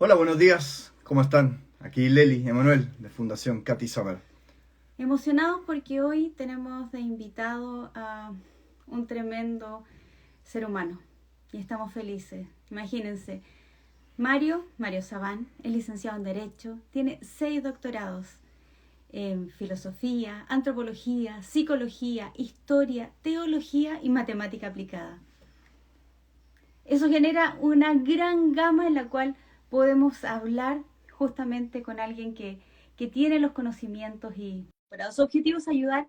Hola, buenos días. ¿Cómo están? Aquí Leli, Emanuel, de Fundación Cathy Sommer. Emocionados porque hoy tenemos de invitado a un tremendo ser humano y estamos felices. Imagínense, Mario Sabán es licenciado en Derecho, tiene 6 doctorados en filosofía, antropología, psicología, historia, teología y matemática aplicada. Eso genera una gran gama en la cual podemos hablar justamente con alguien que tiene los conocimientos y para su objetivo es ayudar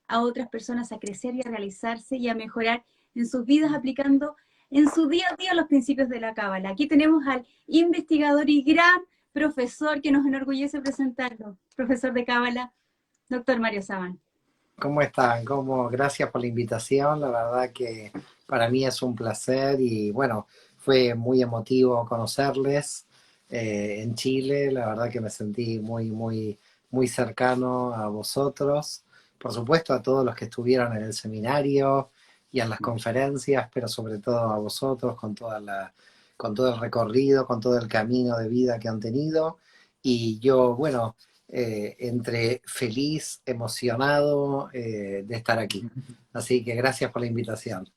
a otras personas a crecer y a realizarse y a mejorar en sus vidas aplicando en su día a día los principios de la Cábala. Aquí tenemos al investigador y gran profesor que nos enorgullece presentarlo, profesor de Cábala, doctor Mario Sabán. ¿Cómo están? Gracias por la invitación. La verdad que para mí es un placer y bueno, fue muy emotivo conocerles en Chile. La verdad que me sentí muy cercano a vosotros. Por supuesto, a todos los que estuvieron en el seminario y en las conferencias, pero sobre todo a vosotros con todo el recorrido, con todo el camino de vida que han tenido. Y yo, bueno, entre feliz, emocionado de estar aquí. Así que gracias por la invitación.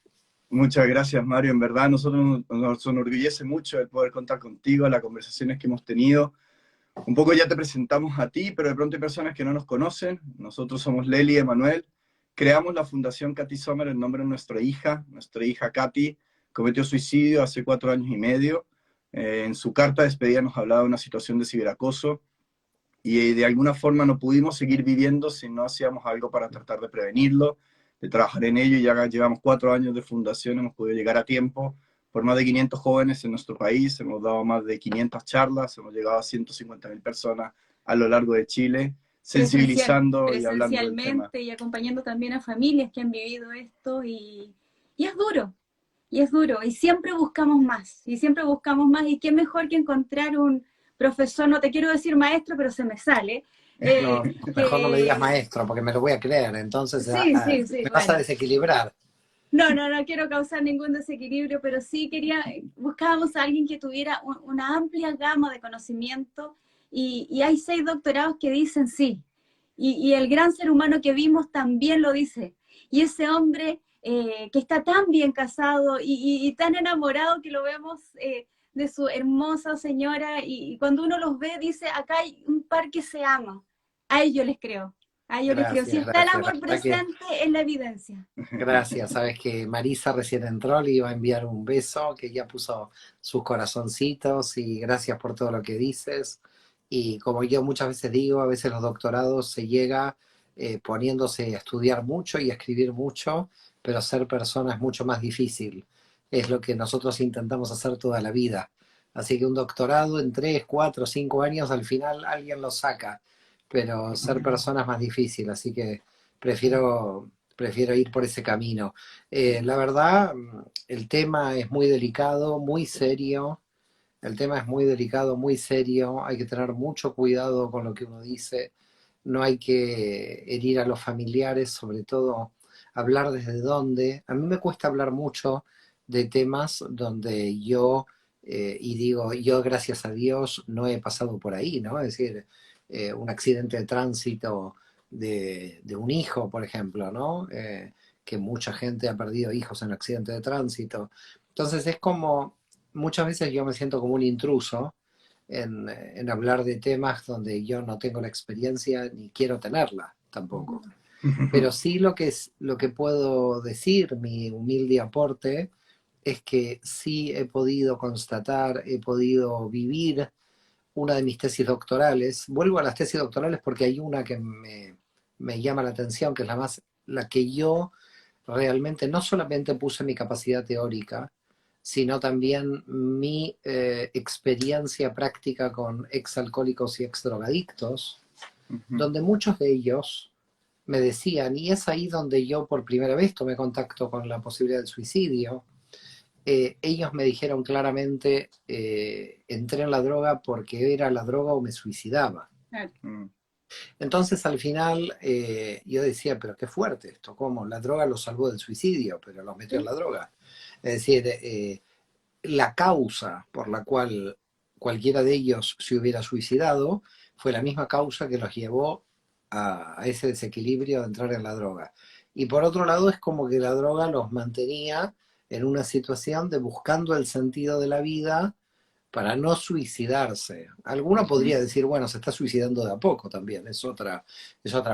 Muchas gracias, Mario. En verdad, nosotros nos enorgullece mucho el poder contar contigo, las conversaciones que hemos tenido. Un poco ya te presentamos a ti, pero de pronto hay personas que no nos conocen. Nosotros somos Leli y Emanuel. Creamos la Fundación Cathy Sommer en nombre de nuestra hija. Nuestra hija Cathy cometió suicidio hace 4 años y medio. En su carta de despedida nos hablaba de una situación de ciberacoso y de alguna forma no pudimos seguir viviendo si no hacíamos algo para tratar de prevenirlo, de trabajar en ello. Y ya llevamos 4 años de fundación, hemos podido llegar a tiempo por más de 500 jóvenes en nuestro país, hemos dado más de 500 charlas, hemos llegado a 150.000 personas a lo largo de Chile, sensibilizando y hablando del tema. Presencialmente y acompañando también a familias que han vivido esto y es duro, y es duro, y siempre buscamos más, y siempre buscamos más, y qué mejor que encontrar un profesor, no te quiero decir maestro, pero se me sale, No, mejor no me digas que maestro, porque me lo voy a creer. Entonces sí, me vas a bueno, desequilibrar. no quiero causar ningún desequilibrio, pero sí buscábamos a alguien que tuviera una amplia gama de conocimiento y hay 6 doctorados que dicen sí. Y el gran ser humano que vimos también lo dice. Y ese hombre que está tan bien casado y tan enamorado que lo vemos de su hermosa señora y cuando uno los ve dice, acá hay un par que se ama. A ellos les creo. A ellos les creo. Si está el La amor verdad que presente, es la evidencia. gracias. Sabes que Marisa recién entró, le iba a enviar un beso, que ya puso sus corazoncitos y gracias por todo lo que dices. Y como yo muchas veces digo, a veces los doctorados se llega poniéndose a estudiar mucho y a escribir mucho, pero ser persona es mucho más difícil. Es lo que nosotros intentamos hacer toda la vida. Así que un doctorado en 3, 4, 5 años, al final alguien lo saca, pero ser persona es más difícil, así que prefiero ir por ese camino. La verdad, el tema es muy delicado, muy serio. El tema es muy delicado, muy serio. Hay que tener mucho cuidado con lo que uno dice. No hay que herir a los familiares, sobre todo hablar desde dónde. A mí me cuesta hablar mucho de temas donde yo, y digo, yo gracias a Dios no he pasado por ahí, ¿no? Es decir, un accidente de tránsito de un hijo, por ejemplo, ¿no? Que mucha gente ha perdido hijos en accidente de tránsito. Entonces es como, muchas veces yo me siento como un intruso en hablar de temas donde yo no tengo la experiencia ni quiero tenerla tampoco. Pero sí lo que puedo decir, mi humilde aporte, es que sí he podido constatar, he podido vivir una de mis tesis doctorales. Vuelvo a las tesis doctorales porque hay una que me llama la atención, que es la que yo realmente no solamente puse mi capacidad teórica, sino también mi experiencia práctica con exalcohólicos y exdrogadictos, donde muchos de ellos me decían, y es ahí donde yo por primera vez tomé contacto con la posibilidad del suicidio. Ellos me dijeron claramente, entré en la droga porque era la droga o me suicidaba. Entonces al final yo decía, pero qué fuerte esto, ¿cómo? La droga los salvó del suicidio, pero los metió en ¿Sí? la droga. Es decir, la causa por la cual cualquiera de ellos se hubiera suicidado, fue la misma causa que los llevó a ese desequilibrio de entrar en la droga. Y por otro lado es como que la droga los mantenía en una situación de buscando el sentido de la vida para no suicidarse. Alguno podría decir, bueno, se está suicidando de a poco también, es otra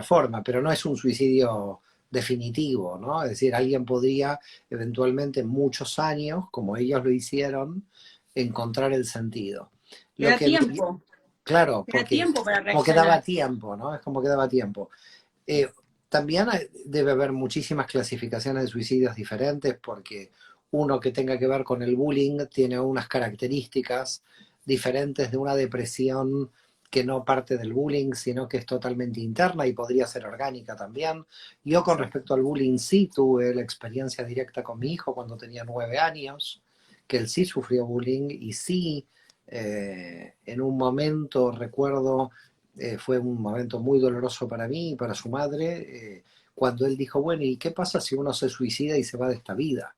forma, pero no es un suicidio definitivo, ¿no? Es decir, alguien podría eventualmente en muchos años, como ellos lo hicieron, encontrar el sentido. Te Lo da que, tiempo, claro, te da porque tiempo para como que daba reaccionar. tiempo, ¿no? Es como que daba tiempo. Eh, También debe haber muchísimas clasificaciones de suicidios diferentes porque uno que tenga que ver con el bullying tiene unas características diferentes de una depresión que no parte del bullying, sino que es totalmente interna y podría ser orgánica también. Yo con Exacto. respecto al bullying sí tuve la experiencia directa con mi hijo cuando tenía 9 años, que él sí sufrió bullying y sí, en un momento recuerdo fue un momento muy doloroso para mí y para su madre, cuando él dijo, bueno, ¿y qué pasa si uno se suicida y se va de esta vida?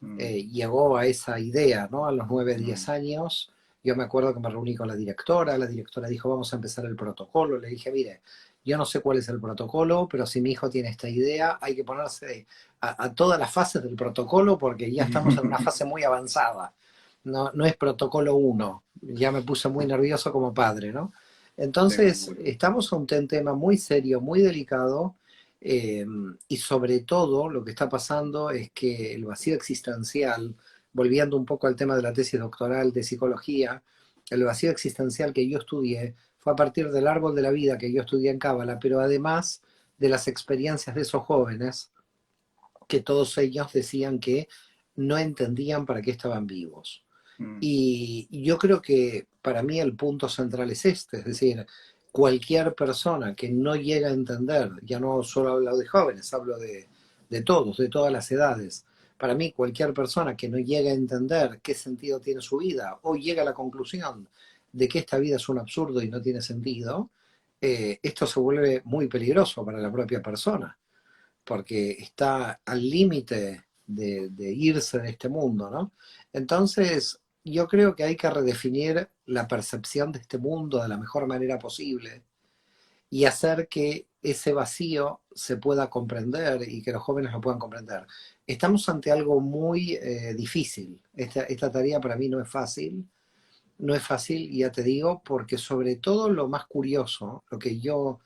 Mm, Llegó a esa idea, ¿no? A los 9 10 mm, años, yo me acuerdo que me reuní con la directora dijo, vamos a empezar el protocolo, le dije, mire, yo no sé cuál es el protocolo, pero si mi hijo tiene esta idea, hay que ponerse a todas las fases del protocolo porque ya estamos en una fase muy avanzada. No, no es protocolo uno, ya me puse muy nervioso como padre, ¿no? te Entonces, comprendo. estamos ante un tema muy serio, muy delicado, eh, y sobre todo lo que está pasando es que el vacío existencial, volviendo un poco al tema de la tesis doctoral de psicología, el vacío existencial que yo estudié fue a partir del árbol de la vida que yo estudié en Cábala, pero además de las experiencias de esos jóvenes, que todos ellos decían que no entendían para qué estaban vivos. Mm, Y yo creo que para mí el punto central es este, es decir, cualquier persona que no llega a entender, ya no solo hablo de jóvenes, hablo de todos, de todas las edades, para mí cualquier persona que no llega a entender qué sentido tiene su vida o llega a la conclusión de que esta vida es un absurdo y no tiene sentido, esto se vuelve muy peligroso para la propia persona porque está al límite de irse de este mundo, ¿no? Entonces, yo creo que hay que redefinir la percepción de este mundo de la mejor manera posible y hacer que ese vacío se pueda comprender y que los jóvenes lo puedan comprender. Estamos ante algo muy difícil. Esta tarea para mí no es fácil. No es fácil, ya te digo, porque sobre todo lo más curioso, lo que yo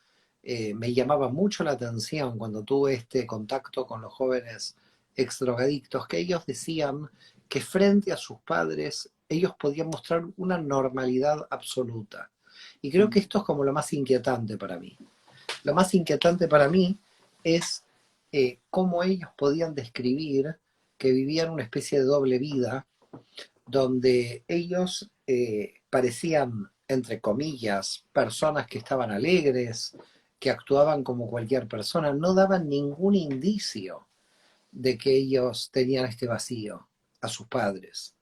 me llamaba mucho la atención cuando tuve este contacto con los jóvenes exdrogadictos, que ellos decían que frente a sus padres ellos podían mostrar una normalidad absoluta. Y creo que mm, esto es como lo más inquietante para mí. Lo más inquietante para mí es cómo ellos podían describir que vivían una especie de doble vida donde ellos parecían, entre comillas, personas que estaban alegres, que actuaban como cualquier persona, no daban ningún indicio de que ellos tenían este vacío a sus padres.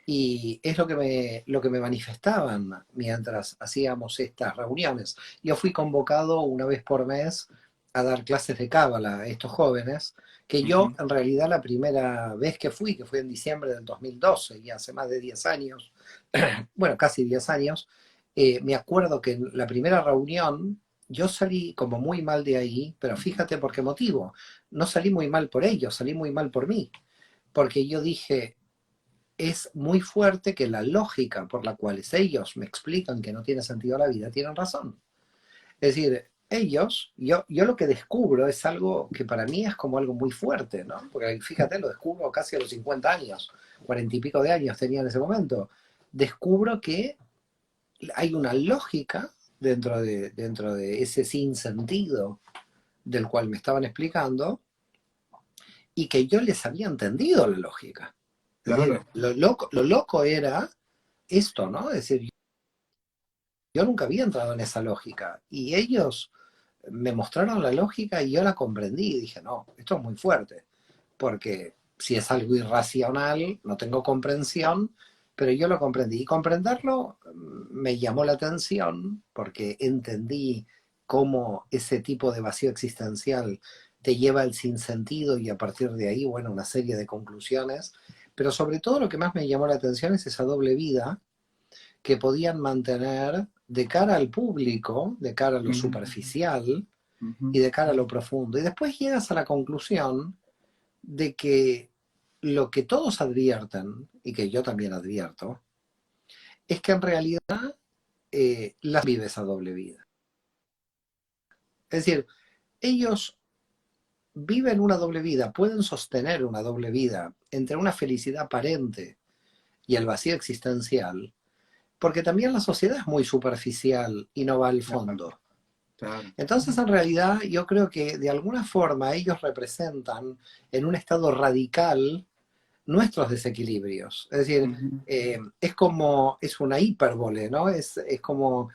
Y es lo que me manifestaban mientras hacíamos estas reuniones. Yo fui convocado una vez por mes a dar clases de cábala a estos jóvenes, que yo ujú. en realidad la primera vez que fui en diciembre del 2012, y hace más de 10 años, bueno, casi 10 años, me acuerdo que en la primera reunión yo salí como muy mal de ahí, pero fíjate por qué motivo. No salí muy mal por ellos, salí muy mal por mí, porque yo dije, es muy fuerte que la lógica por la cual ellos me explican que no tiene sentido la vida, tienen razón. Es decir, ellos, yo lo que descubro es algo que para mí es como algo muy fuerte, ¿no? Porque fíjate, lo descubro casi a los 50 años, 40 y pico de años tenía en ese momento. Descubro que hay una lógica dentro de ese sinsentido del cual me estaban explicando y que yo les había entendido la lógica. Es decir, Claro, lo loco era esto, ¿no? Es decir, yo nunca había entrado en esa lógica y ellos me mostraron la lógica y yo la comprendí y dije, no, esto es muy fuerte, porque si es algo irracional, no tengo comprensión, pero yo lo comprendí y comprenderlo me llamó la atención porque entendí cómo ese tipo de vacío existencial te lleva al sinsentido y a partir de ahí, bueno, una serie de conclusiones, pero sobre todo lo que más me llamó la atención es esa doble vida que podían mantener de cara al público, de cara a lo superficial y de cara a lo profundo. Y después llegas a la conclusión de que lo que todos advierten, y que yo también advierto, es que en realidad las vive esa doble vida. Es decir, ellos viven una doble vida, pueden sostener una doble vida entre una felicidad aparente y el vacío existencial, porque también la sociedad es muy superficial y no va al fondo. Claro. Entonces, en realidad, yo creo que de alguna forma ellos representan en un estado radical nuestros desequilibrios. Es decir, es una hipérbole, ¿no? Es como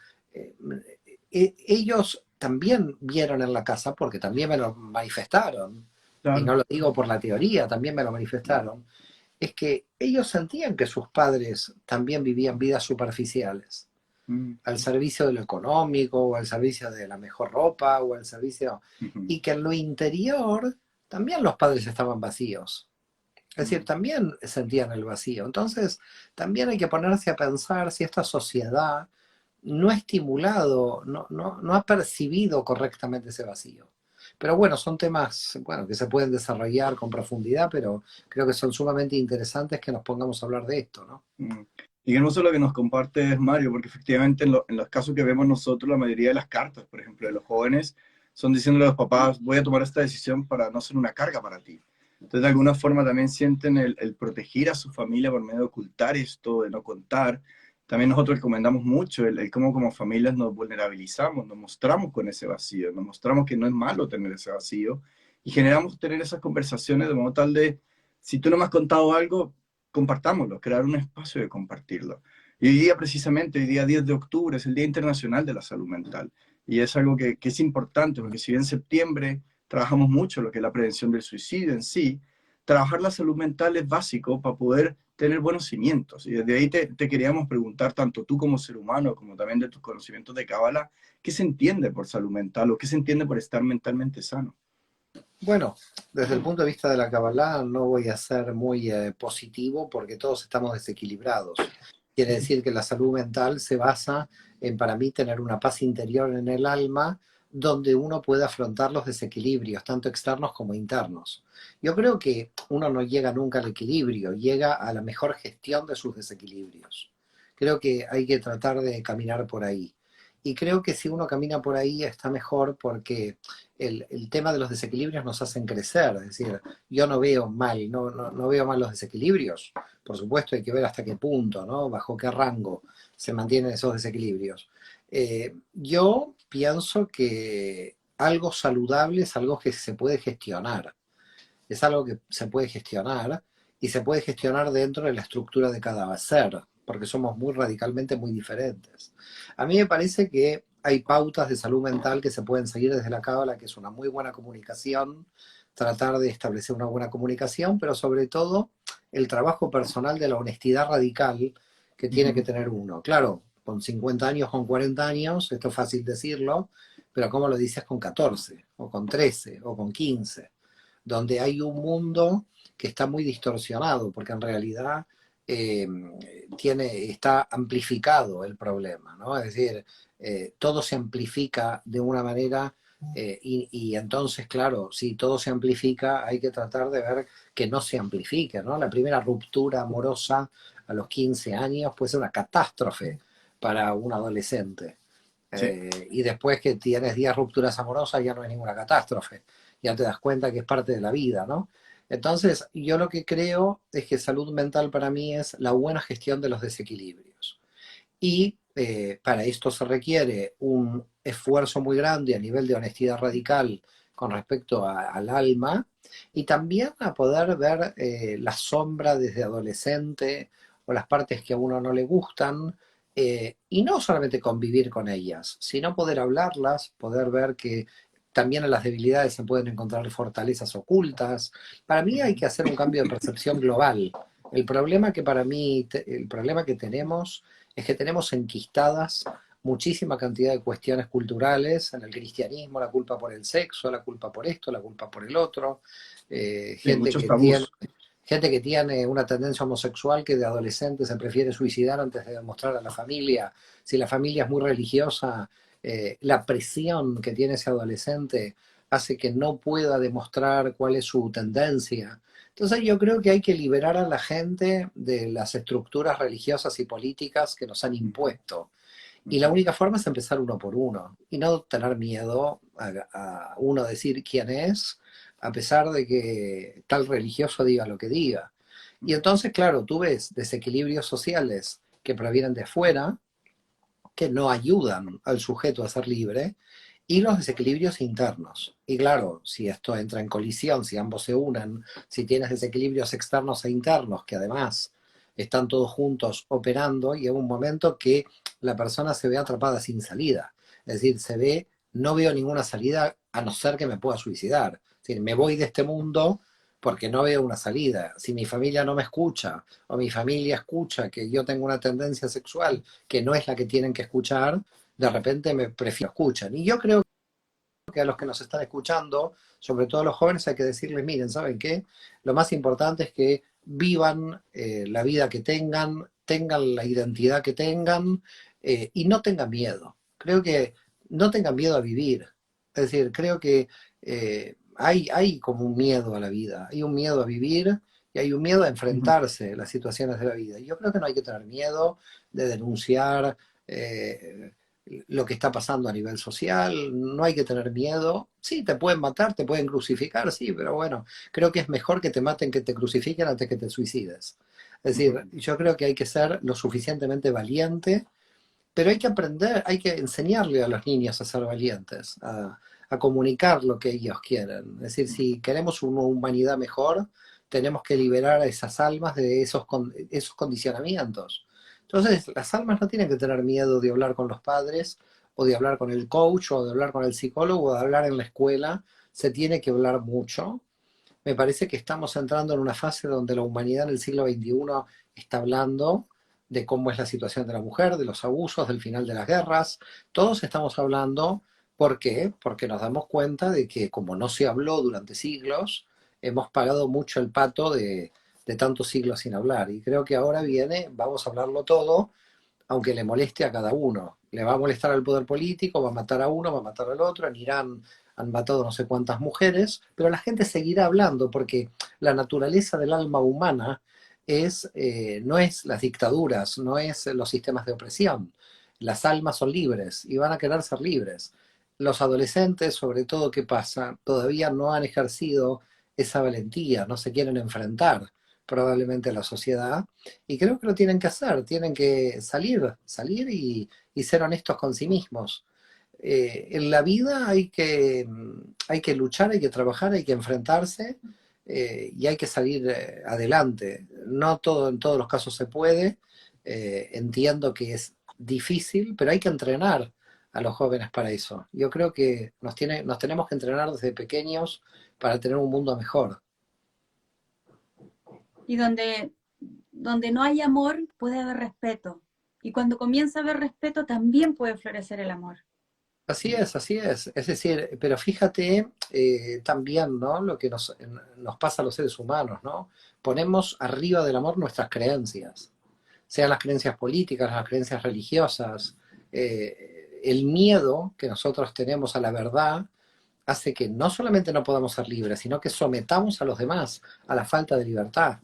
ellos también vieron en la casa, porque también me lo manifestaron, Claro. y no lo digo por la teoría, también me lo manifestaron, es que ellos sentían que sus padres también vivían vidas superficiales, al servicio de lo económico, o al servicio de la mejor ropa, o al servicio... Y que en lo interior también los padres estaban vacíos. Es decir, también sentían el vacío. Entonces, también hay que ponerse a pensar si esta sociedad no ha estimulado, no ha percibido correctamente ese vacío. Pero bueno, son temas que se pueden desarrollar con profundidad, pero creo que son sumamente interesantes que nos pongamos a hablar de esto, ¿no? Y qué hermoso lo que nos comparte Mario, porque efectivamente en los casos que vemos nosotros, la mayoría de las cartas, por ejemplo, de los jóvenes, son diciéndole a los papás, voy a tomar esta decisión para no ser una carga para ti. Entonces, de alguna forma también sienten el proteger a su familia por medio de ocultar esto, de no contar. También nosotros recomendamos mucho el cómo como familias nos vulnerabilizamos, nos mostramos con ese vacío, nos mostramos que no es malo tener ese vacío y generamos tener esas conversaciones de modo tal de, si tú no me has contado algo, compartámoslo, crear un espacio de compartirlo. Y hoy día, precisamente, hoy día 10 de octubre, es el Día Internacional de la Salud Mental. Y es algo que es importante, porque si bien en septiembre trabajamos mucho lo que es la prevención del suicidio en sí, trabajar la salud mental es básico para poder tener buenos cimientos. Y desde ahí te queríamos preguntar, tanto tú como ser humano, como también de tus conocimientos de Cábala, ¿qué se entiende por salud mental o qué se entiende por estar mentalmente sano? Bueno, desde el punto de vista de la Kabbalah no voy a ser muy positivo porque todos estamos desequilibrados. Quiere decir que la salud mental se basa en, para mí, tener una paz interior en el alma donde uno puede afrontar los desequilibrios, tanto externos como internos. Yo creo que uno no llega nunca al equilibrio, llega a la mejor gestión de sus desequilibrios. Creo que hay que tratar de caminar por ahí. Y creo que si uno camina por ahí está mejor porque el tema de los desequilibrios nos hacen crecer. Es decir, yo no veo mal, no veo mal los desequilibrios. Por supuesto hay que ver hasta qué punto, ¿no? Bajo qué rango se mantienen esos desequilibrios. Yo pienso que algo saludable es algo que se puede gestionar. Es algo que se puede gestionar y se puede gestionar dentro de la estructura de cada ser, porque somos muy radicalmente muy diferentes. A mí me parece que hay pautas de salud mental que se pueden seguir desde la Cábala, que es una muy buena comunicación, tratar de establecer una buena comunicación, pero sobre todo el trabajo personal de la honestidad radical que tiene que tener uno. Claro, con 50 años, con 40 años, esto es fácil decirlo, pero ¿cómo lo dices con 14, o con 13, o con 15? Donde hay un mundo que está muy distorsionado, porque en realidad está amplificado el problema, ¿no? Es decir, todo se amplifica de una manera y entonces, claro, si todo se amplifica, hay que tratar de ver que no se amplifique, ¿no? La primera ruptura amorosa a los 15 años puede ser una catástrofe para un adolescente. Sí. Y después que tienes 10 rupturas amorosas ya no es ninguna catástrofe, ya te das cuenta que es parte de la vida, ¿no? Entonces, yo lo que creo es que salud mental para mí es la buena gestión de los desequilibrios. Y para esto se requiere un esfuerzo muy grande a nivel de honestidad radical con respecto al alma y también a poder ver la sombra desde adolescente o las partes que a uno no le gustan y no solamente convivir con ellas, sino poder hablarlas, poder ver que también en las debilidades se pueden encontrar fortalezas ocultas. Para mí hay que hacer un cambio de percepción global. El problema que para mí, el problema que tenemos es que tenemos enquistadas muchísima cantidad de cuestiones culturales, en el cristianismo la culpa por el sexo, la culpa por esto, la culpa por el otro, Sí, gente muchos que tiene, tabús. Gente que tiene una tendencia homosexual que de adolescente se prefiere suicidar antes de demostrar a la familia. Si la familia es muy religiosa, la presión que tiene ese adolescente hace que no pueda demostrar cuál es su tendencia. Entonces yo creo que hay que liberar a la gente de las estructuras religiosas y políticas que nos han impuesto. Y la única forma es empezar uno por uno y no tener miedo a uno decir quién es, a pesar de que tal religioso diga lo que diga. Y entonces, claro, tú ves desequilibrios sociales que provienen de fuera, que no ayudan al sujeto a ser libre, y los desequilibrios internos. Y claro, si esto entra en colisión, si ambos se unen, si tienes desequilibrios externos e internos, que además están todos juntos operando, y en un momento que la persona se ve atrapada sin salida. Es decir, se ve, no veo ninguna salida a no ser que me pueda suicidar. Es decir, me voy de este mundo porque no veo una salida. Si mi familia no me escucha, o mi familia escucha que yo tengo una tendencia sexual que no es la que tienen que escuchar, de repente me prefiero escuchan. Y yo creo que a los que nos están escuchando, sobre todo a los jóvenes, hay que decirles, miren, ¿saben qué? Lo más importante es que vivan la vida que tengan, tengan la identidad que tengan, y no tengan miedo. Creo que no tengan miedo a vivir. Es decir, creo que hay como un miedo a la vida, hay un miedo a vivir y hay un miedo a enfrentarse a las situaciones de la vida. Y yo creo que no hay que tener miedo de denunciar lo que está pasando a nivel social, no hay que tener miedo. Sí, te pueden matar, te pueden crucificar, sí, pero bueno, creo que es mejor que te maten que te crucifiquen antes que te suicides. Es decir, yo creo que hay que ser lo suficientemente valiente, pero hay que aprender, hay que enseñarle a los niños a ser valientes, a comunicar lo que ellos quieren. Es decir, si queremos una humanidad mejor, tenemos que liberar a esas almas de esos condicionamientos. Entonces, las almas no tienen que tener miedo de hablar con los padres, o de hablar con el coach, o de hablar con el psicólogo, o de hablar en la escuela. Se tiene que hablar mucho. Me parece que estamos entrando en una fase donde la humanidad en el siglo XXI está hablando de cómo es la situación de la mujer, de los abusos, del final de las guerras. Todos estamos hablando. ¿Por qué? Porque nos damos cuenta de que como no se habló durante siglos, hemos pagado mucho el pato de tantos siglos sin hablar. Y creo que ahora viene, vamos a hablarlo todo, aunque le moleste a cada uno. Le va a molestar al poder político, va a matar a uno, va a matar al otro. En Irán han matado no sé cuántas mujeres, pero la gente seguirá hablando porque la naturaleza del alma humana no es las dictaduras, no es los sistemas de opresión. Las almas son libres y van a querer ser libres. Los adolescentes, sobre todo, ¿qué pasa? Todavía no han ejercido esa valentía, no se quieren enfrentar probablemente a la sociedad, y creo que lo tienen que hacer, tienen que salir y ser honestos con sí mismos. En la vida hay que luchar, hay que trabajar, hay que enfrentarse, y hay que salir adelante. No todo en todos los casos se puede, entiendo que es difícil, pero hay que entrenar a los jóvenes para eso. Yo creo que nos tenemos que entrenar desde pequeños para tener un mundo mejor. Y donde no hay amor, puede haber respeto. Y cuando comienza a haber respeto, también puede florecer el amor. Así es, así es. Es decir, pero fíjate también, ¿no? Lo que nos pasa a los seres humanos, ¿no? Ponemos arriba del amor nuestras creencias, sean las creencias políticas, las creencias religiosas. El miedo que nosotros tenemos a la verdad hace que no solamente no podamos ser libres, sino que sometamos a los demás a la falta de libertad,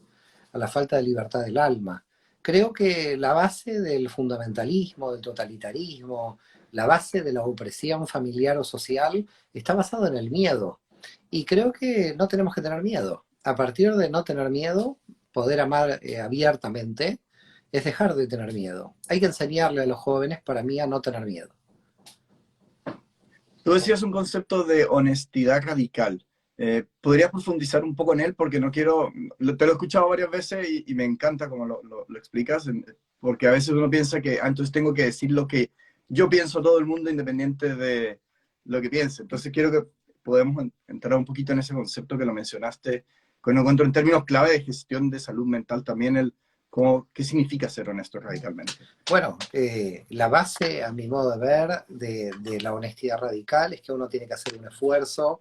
a la falta de libertad del alma. Creo que la base del fundamentalismo, del totalitarismo, la base de la opresión familiar o social está basada en el miedo. Y creo que no tenemos que tener miedo. A partir de no tener miedo, poder amar abiertamente, es dejar de tener miedo. Hay que enseñarle a los jóvenes, para mí, a no tener miedo. Tú decías un concepto de honestidad radical. ¿Podrías profundizar un poco en él? Porque no quiero, te lo he escuchado varias veces y me encanta cómo lo explicas, porque a veces uno piensa que entonces tengo que decir lo que yo pienso todo el mundo independiente de lo que piense. Entonces quiero que podamos entrar un poquito en ese concepto que lo mencionaste, que lo encuentro en términos clave de gestión de salud mental también, ¿qué significa ser honesto radicalmente? Bueno, la base, a mi modo de ver, de la honestidad radical es que uno tiene que hacer un esfuerzo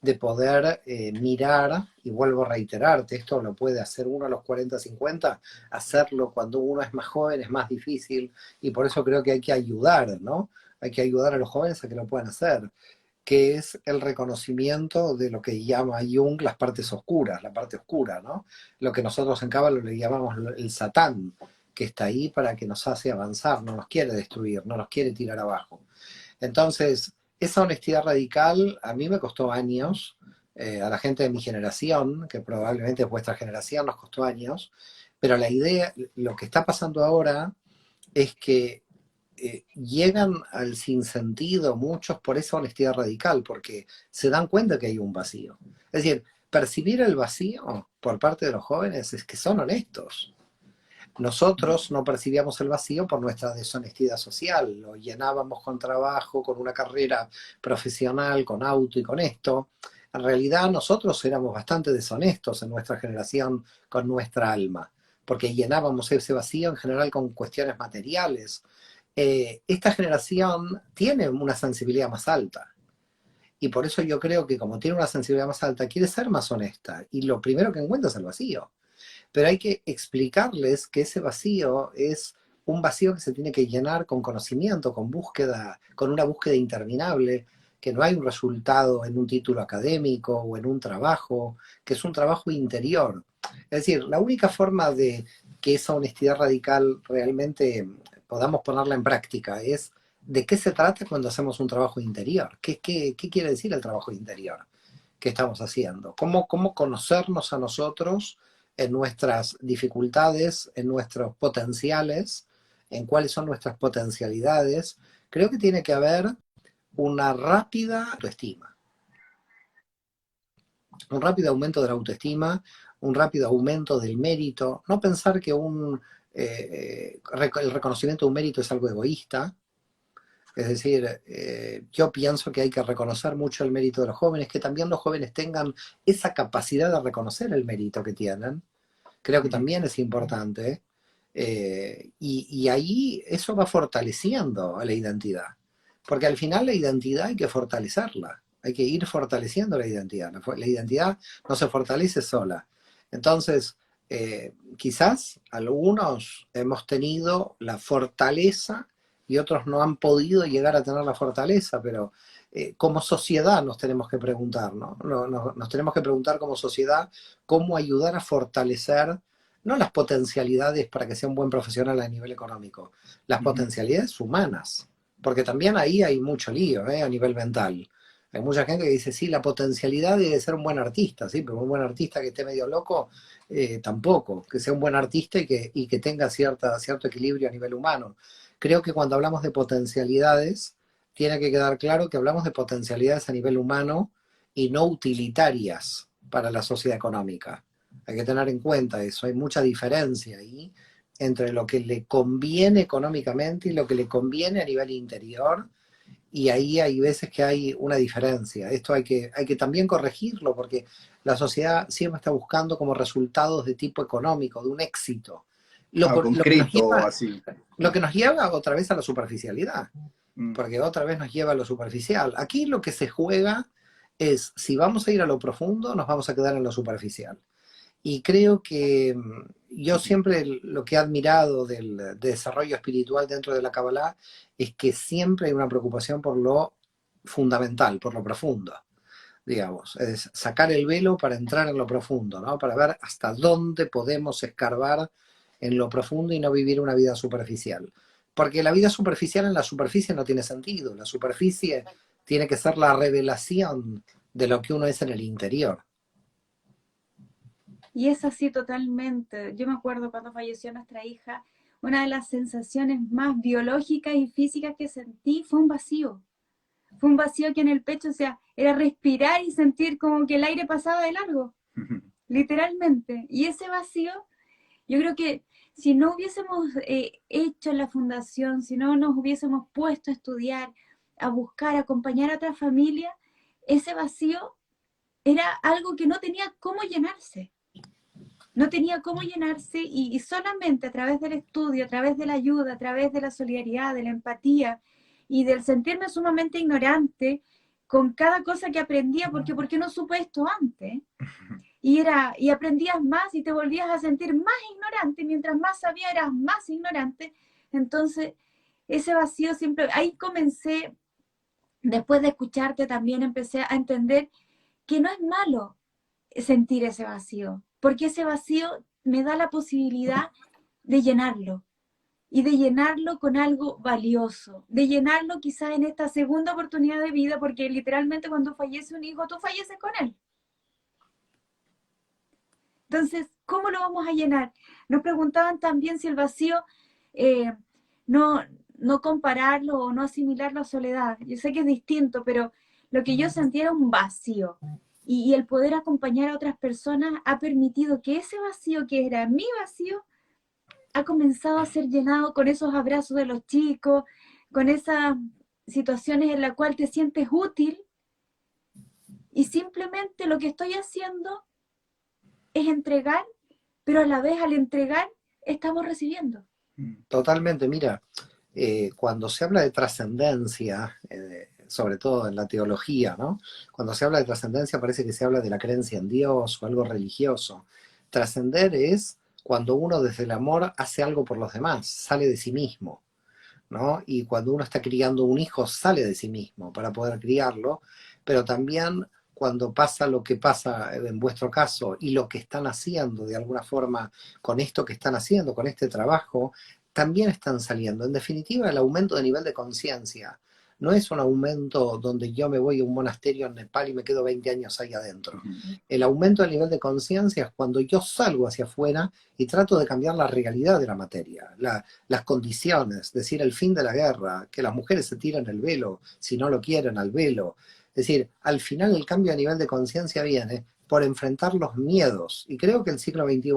de poder mirar, y vuelvo a reiterarte, esto lo puede hacer uno a los 40, 50, hacerlo cuando uno es más joven es más difícil, y por eso creo que hay que ayudar, ¿no? Hay que ayudar a los jóvenes a que lo puedan hacer, que es el reconocimiento de lo que llama Jung las partes oscuras, la parte oscura, ¿no? Lo que nosotros en Cábala le llamamos el Satán, que está ahí para que nos hace avanzar, no nos quiere destruir, no nos quiere tirar abajo. Entonces, esa honestidad radical a mí me costó años, a la gente de mi generación, que probablemente es vuestra generación, nos costó años, pero la idea, lo que está pasando ahora es que llegan al sinsentido muchos por esa honestidad radical, porque se dan cuenta que hay un vacío. Es decir, percibir el vacío por parte de los jóvenes es que son honestos. Nosotros no percibíamos el vacío por nuestra deshonestidad social, lo llenábamos con trabajo, con una carrera profesional, con auto y con esto. En realidad nosotros éramos bastante deshonestos en nuestra generación con nuestra alma, porque llenábamos ese vacío en general con cuestiones materiales. Esta generación tiene una sensibilidad más alta, y por eso yo creo que como tiene una sensibilidad más alta, quiere ser más honesta, y lo primero que encuentra es el vacío. Pero hay que explicarles que ese vacío es un vacío que se tiene que llenar con conocimiento, con búsqueda, con una búsqueda interminable, que no hay un resultado en un título académico o en un trabajo, que es un trabajo interior. Es decir, la única forma de que esa honestidad radical realmente podamos ponerla en práctica es de qué se trata cuando hacemos un trabajo interior. ¿Qué quiere decir el trabajo interior que estamos haciendo? ¿Cómo conocernos a nosotros en nuestras dificultades, en nuestros potenciales, en cuáles son nuestras potencialidades? Creo que tiene que haber una rápida autoestima, un rápido aumento de la autoestima, un rápido aumento del mérito, no pensar que el reconocimiento de un mérito es algo egoísta. Es decir, yo pienso que hay que reconocer mucho el mérito de los jóvenes, que también los jóvenes tengan esa capacidad de reconocer el mérito que tienen. Creo que también es importante. Y ahí eso va fortaleciendo a la identidad. Porque al final la identidad hay que fortalecerla. Hay que ir fortaleciendo la identidad. La identidad no se fortalece sola. Entonces, quizás algunos hemos tenido la fortaleza y otros no han podido llegar a tener la fortaleza, pero como sociedad nos tenemos que preguntar, ¿no? Nos tenemos que preguntar como sociedad cómo ayudar a fortalecer, no las potencialidades para que sea un buen profesional a nivel económico, las potencialidades humanas, porque también ahí hay mucho lío, a nivel mental. Hay mucha gente que dice, sí, la potencialidad de ser un buen artista, sí, pero un buen artista que esté medio loco, tampoco, que sea un buen artista y que tenga cierto equilibrio a nivel humano. Creo que cuando hablamos de potencialidades, tiene que quedar claro que hablamos de potencialidades a nivel humano y no utilitarias para la sociedad económica. Hay que tener en cuenta eso, hay mucha diferencia ahí entre lo que le conviene económicamente y lo que le conviene a nivel interior, y ahí hay veces que hay una diferencia. Esto hay que también corregirlo, porque la sociedad siempre está buscando como resultados de tipo económico, de un éxito. Concreto, así. Lo que nos lleva otra vez a la superficialidad, porque otra vez nos lleva a lo superficial. Aquí lo que se juega es, si vamos a ir a lo profundo, nos vamos a quedar en lo superficial. Y creo que yo siempre lo que he admirado del desarrollo espiritual dentro de la Kabbalah es que siempre hay una preocupación por lo fundamental, por lo profundo, digamos. Es sacar el velo para entrar en lo profundo, ¿no? Para ver hasta dónde podemos escarbar en lo profundo y no vivir una vida superficial. Porque la vida superficial en la superficie no tiene sentido. La superficie tiene que ser la revelación de lo que uno es en el interior. Y es así totalmente. Yo me acuerdo cuando falleció nuestra hija, una de las sensaciones más biológicas y físicas que sentí fue un vacío. Fue un vacío que en el pecho, o sea, era respirar y sentir como que el aire pasaba de largo, literalmente. Y ese vacío, yo creo que si no hubiésemos hecho la fundación, si no nos hubiésemos puesto a estudiar, a buscar, a acompañar a otra familia, ese vacío era algo que no tenía cómo llenarse. No tenía cómo llenarse y solamente a través del estudio, a través de la ayuda, a través de la solidaridad, de la empatía y del sentirme sumamente ignorante, con cada cosa que aprendía, porque ¿por qué no supe esto antes? Y aprendías más y te volvías a sentir más ignorante, mientras más sabías eras más ignorante. Entonces, ese vacío siempre, ahí comencé, después de escucharte también empecé a entender que no es malo sentir ese vacío, porque ese vacío me da la posibilidad de llenarlo, y de llenarlo con algo valioso, de llenarlo quizás en esta segunda oportunidad de vida, porque literalmente cuando fallece un hijo, tú falleces con él. Entonces, ¿cómo lo vamos a llenar? Nos preguntaban también si el vacío, no, no compararlo o no asimilarlo a soledad. Yo sé que es distinto, pero lo que yo sentía era un vacío. Y el poder acompañar a otras personas ha permitido que ese vacío que era mi vacío ha comenzado a ser llenado con esos abrazos de los chicos, con esas situaciones en las cuales te sientes útil, y simplemente lo que estoy haciendo es entregar, pero a la vez al entregar estamos recibiendo. Totalmente, mira, cuando se habla de trascendencia, sobre todo en la teología, ¿no? Cuando se habla de trascendencia parece que se habla de la creencia en Dios o algo religioso. Trascender es cuando uno desde el amor hace algo por los demás, sale de sí mismo, ¿no? Y cuando uno está criando un hijo, sale de sí mismo para poder criarlo, pero también cuando pasa lo que pasa en vuestro caso y lo que están haciendo de alguna forma con esto que están haciendo, con este trabajo, también están saliendo. En definitiva, el aumento de nivel de conciencia no es un aumento donde yo me voy a un monasterio en Nepal y me quedo 20 años ahí adentro. El aumento del nivel de conciencia es cuando yo salgo hacia afuera y trato de cambiar la realidad de la materia, las condiciones, es decir, el fin de la guerra, que las mujeres se tiren el velo, si no lo quieren, al velo. Es decir, al final el cambio a nivel de conciencia viene por enfrentar los miedos. Y creo que el siglo XXI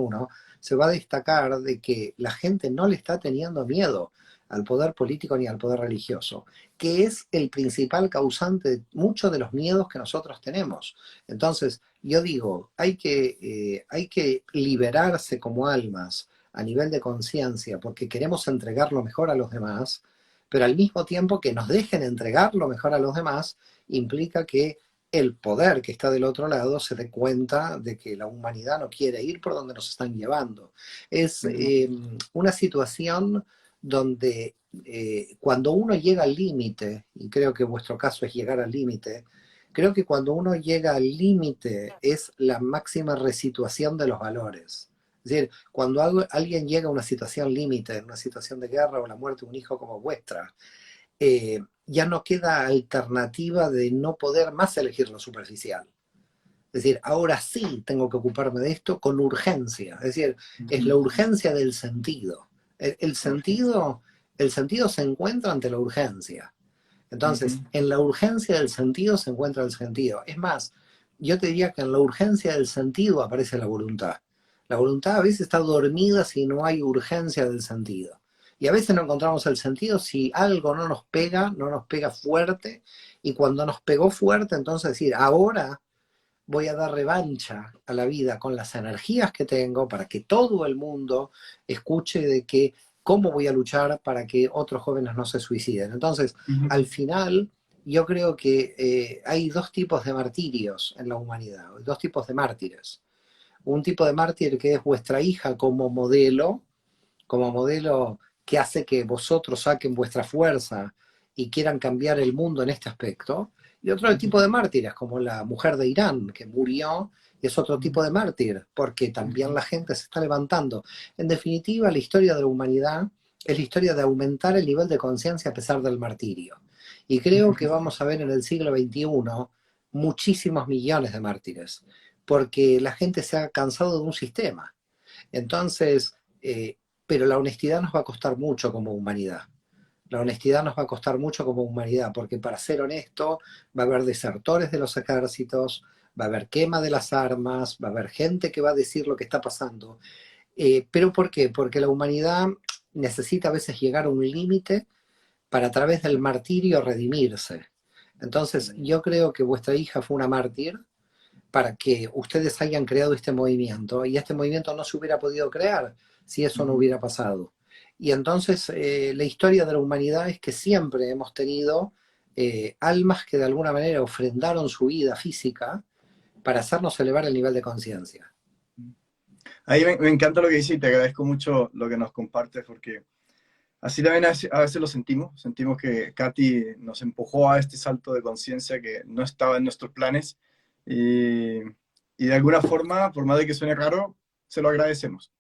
se va a destacar de que la gente no le está teniendo miedo al poder político ni al poder religioso, que es el principal causante de muchos de los miedos que nosotros tenemos. Entonces, yo digo, hay que liberarse como almas a nivel de conciencia, porque queremos entregar lo mejor a los demás, pero al mismo tiempo que nos dejen entregar lo mejor a los demás, implica que el poder que está del otro lado se dé cuenta de que la humanidad no quiere ir por donde nos están llevando. Es una situación donde cuando uno llega al límite, y creo que vuestro caso es llegar al límite, creo que cuando uno llega al límite es la máxima resituación de los valores. Es decir, cuando alguien llega a una situación límite, una situación de guerra o la muerte de un hijo como vuestra, ya no queda alternativa de no poder más elegir lo superficial. Es decir, ahora sí tengo que ocuparme de esto con urgencia. Es decir, es la urgencia del sentido. El sentido se encuentra ante la urgencia. Entonces, en la urgencia del sentido se encuentra el sentido. Es más, yo te diría que en la urgencia del sentido aparece la voluntad. La voluntad a veces está dormida si no hay urgencia del sentido. Y a veces no encontramos el sentido si algo no nos pega fuerte, y cuando nos pegó fuerte, entonces decir, ahora voy a dar revancha a la vida con las energías que tengo para que todo el mundo escuche de que cómo voy a luchar para que otros jóvenes no se suiciden. Entonces, al final, yo creo que hay dos tipos de martirios en la humanidad, dos tipos de mártires. Un tipo de mártir que es vuestra hija como modelo que hace que vosotros saquen vuestra fuerza y quieran cambiar el mundo en este aspecto. Y otro tipo de mártires, como la mujer de Irán, que murió, es otro tipo de mártir, porque también la gente se está levantando. En definitiva, la historia de la humanidad es la historia de aumentar el nivel de conciencia a pesar del martirio. Y creo que vamos a ver en el siglo XXI muchísimos millones de mártires, porque la gente se ha cansado de un sistema. Entonces, pero la honestidad nos va a costar mucho como humanidad. La honestidad nos va a costar mucho como humanidad, porque para ser honesto va a haber desertores de los ejércitos, va a haber quema de las armas, va a haber gente que va a decir lo que está pasando. ¿Pero por qué? Porque la humanidad necesita a veces llegar a un límite para a través del martirio redimirse. Entonces yo creo que vuestra hija fue una mártir para que ustedes hayan creado este movimiento, y este movimiento no se hubiera podido crear si eso no hubiera pasado. Y entonces la historia de la humanidad es que siempre hemos tenido almas que de alguna manera ofrendaron su vida física para hacernos elevar el nivel de conciencia. Ahí me encanta lo que dices y te agradezco mucho lo que nos compartes, porque así también a veces lo sentimos que Katy nos empujó a este salto de conciencia que no estaba en nuestros planes y, y de alguna forma, por más de que suene raro, se lo agradecemos,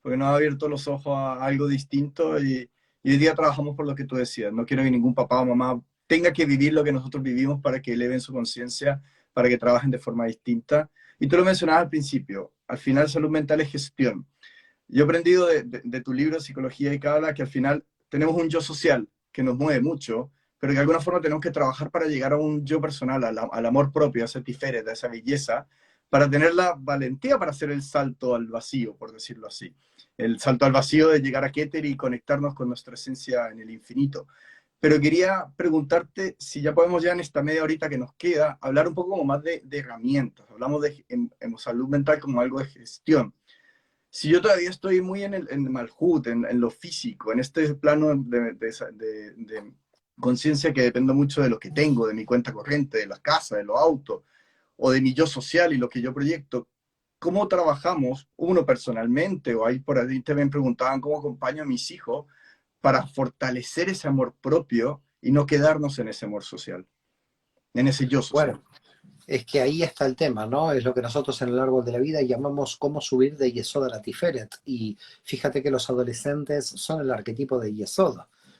porque nos ha abierto los ojos a algo distinto y hoy día trabajamos por lo que tú decías. No quiero que ningún papá o mamá tenga que vivir lo que nosotros vivimos para que eleven su conciencia, para que trabajen de forma distinta. Y tú lo mencionabas al principio, al final salud mental es gestión. Yo he aprendido de tu libro Psicología y Cábala que al final tenemos un yo social que nos mueve mucho, pero que de alguna forma tenemos que trabajar para llegar a un yo personal, al amor propio, a ese tiferet, a esa belleza, para tener la valentía para hacer el salto al vacío, por decirlo así. El salto al vacío de llegar a Keter y conectarnos con nuestra esencia en el infinito. Pero quería preguntarte si ya podemos ya en esta media horita que nos queda hablar un poco como más de herramientas. Hablamos en salud mental como algo de gestión. Si yo todavía estoy muy en Malhut, en lo físico, en este plano de conciencia que dependo mucho de lo que tengo, de mi cuenta corriente, de las casas, de los autos, o de mi yo social y lo que yo proyecto, ¿cómo trabajamos uno personalmente? O ahí por ahí te me preguntaban cómo acompaño a mis hijos para fortalecer ese amor propio y no quedarnos en ese amor social, en ese yo social. Bueno, es que ahí está el tema, ¿no? Es lo que nosotros en el árbol de la vida llamamos cómo subir de Yesod a la Tiferet. Y fíjate que los adolescentes son el arquetipo de Yesod,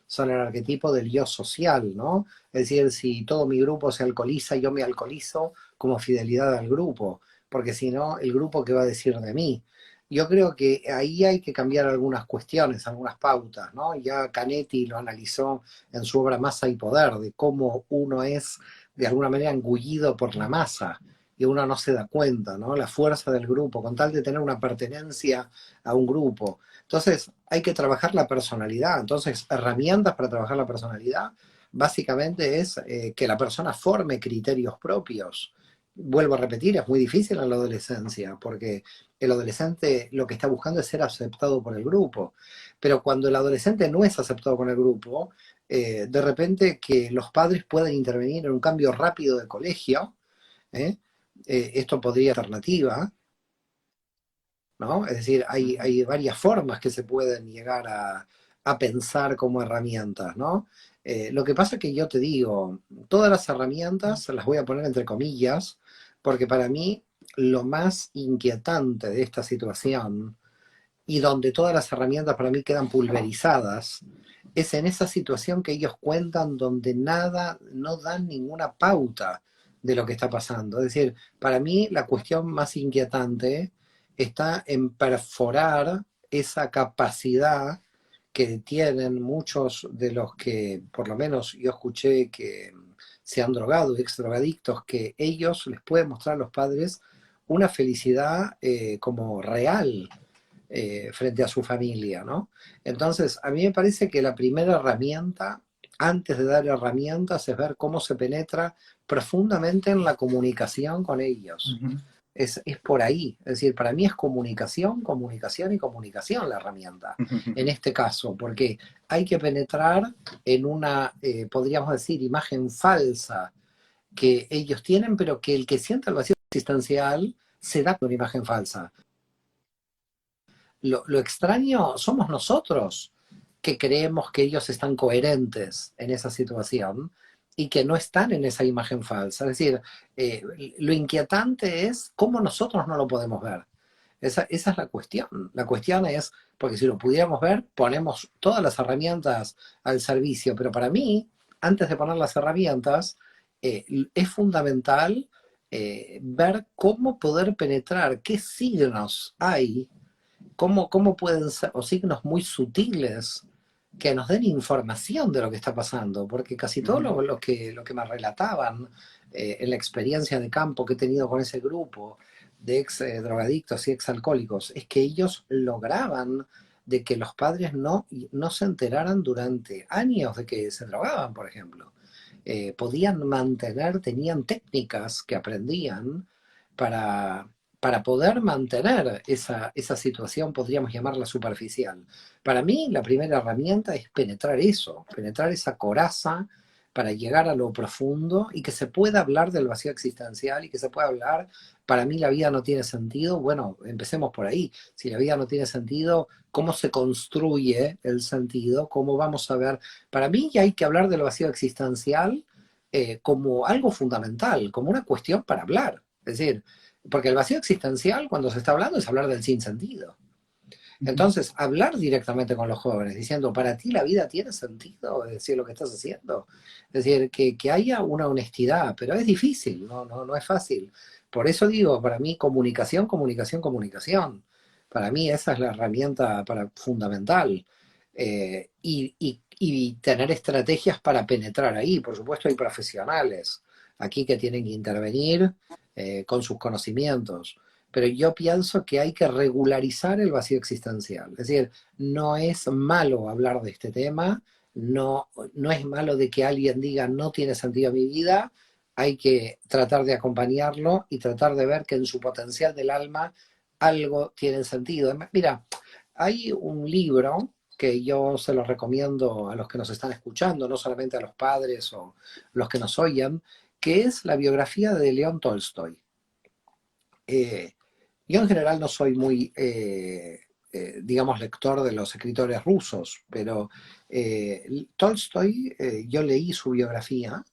son el arquetipo del yo social, ¿no? Es decir, si todo mi grupo se alcoholiza, yo me alcoholizo como fidelidad al grupo, porque si no, el grupo, ¿qué va a decir de mí? Yo creo que ahí hay que cambiar algunas cuestiones, algunas pautas, ¿no? Ya Canetti lo analizó en su obra Masa y Poder, de cómo uno es de alguna manera engullido por la masa y uno no se da cuenta, ¿no? La fuerza del grupo, con tal de tener una pertenencia a un grupo. Entonces, hay que trabajar la personalidad. Entonces, herramientas para trabajar la personalidad, básicamente es que la persona forme criterios propios. Vuelvo a repetir, es muy difícil en la adolescencia, porque el adolescente lo que está buscando es ser aceptado por el grupo. Pero cuando el adolescente no es aceptado por el grupo, de repente que los padres puedan intervenir en un cambio rápido de colegio, ¿eh? Esto podría ser alternativa, ¿no? Es decir, hay varias formas que se pueden llegar a pensar como herramientas, ¿no? Lo que pasa es que yo te digo, todas las herramientas las voy a poner entre comillas, porque para mí lo más inquietante de esta situación y donde todas las herramientas para mí quedan pulverizadas, es en esa situación que ellos cuentan donde nada, no dan ninguna pauta de lo que está pasando. Es decir, para mí la cuestión más inquietante está en perforar esa capacidad que tienen muchos de los que, por lo menos yo escuché que se han drogado, exdrogadictos, que ellos les pueden mostrar a los padres una felicidad como real, frente a su familia, ¿no? Entonces, a mí me parece que la primera herramienta, antes de dar herramientas, es ver cómo se penetra profundamente en la comunicación con ellos. Uh-huh. Es por ahí. Es decir, para mí es comunicación, comunicación y comunicación la herramienta. En este caso, porque hay que penetrar en una, podríamos decir, imagen falsa que ellos tienen, pero que el que sienta el vacío existencial se da con una imagen falsa. Lo extraño somos nosotros, que creemos que ellos están coherentes en esa situación y que no están en esa imagen falsa. Es decir, lo inquietante es cómo nosotros no lo podemos ver. Esa es la cuestión. La cuestión es, porque si lo pudiéramos ver, ponemos todas las herramientas al servicio, pero para mí, antes de poner las herramientas, es fundamental ver cómo poder penetrar, qué signos hay, cómo pueden ser, o signos muy sutiles que nos den información de lo que está pasando, porque casi todo lo que me relataban en la experiencia de campo que he tenido con ese grupo de ex drogadictos y ex alcohólicos, es que ellos lograban de que los padres no se enteraran durante años de que se drogaban, por ejemplo. Podían mantener, tenían técnicas que aprendían para poder mantener esa situación, podríamos llamarla superficial. Para mí, la primera herramienta es penetrar eso, penetrar esa coraza para llegar a lo profundo y que se pueda hablar del vacío existencial y que se pueda hablar, para mí la vida no tiene sentido. Bueno, empecemos por ahí. Si la vida no tiene sentido, ¿cómo se construye el sentido? ¿Cómo vamos a ver? Para mí ya hay que hablar del vacío existencial como algo fundamental, como una cuestión para hablar. Es decir, porque el vacío existencial, cuando se está hablando, es hablar del sinsentido. Entonces, hablar directamente con los jóvenes, diciendo, ¿para ti la vida tiene sentido? Es decir, lo que estás haciendo. Es decir, que haya una honestidad, pero es difícil, no es fácil. Por eso digo, para mí, comunicación, comunicación, comunicación. Para mí esa es la herramienta fundamental. Y tener estrategias para penetrar ahí. Por supuesto, hay profesionales aquí que tienen que intervenir con sus conocimientos. Pero yo pienso que hay que regularizar el vacío existencial. Es decir, no es malo hablar de este tema, no es malo de que alguien diga no tiene sentido mi vida, hay que tratar de acompañarlo y tratar de ver que en su potencial del alma algo tiene sentido. Mira, hay un libro que yo se lo recomiendo a los que nos están escuchando, no solamente a los padres o los que nos oyen, que es la biografía de León Tolstoy. Yo en general no soy muy, digamos, lector de los escritores rusos, pero Tolstoy, yo leí su biografía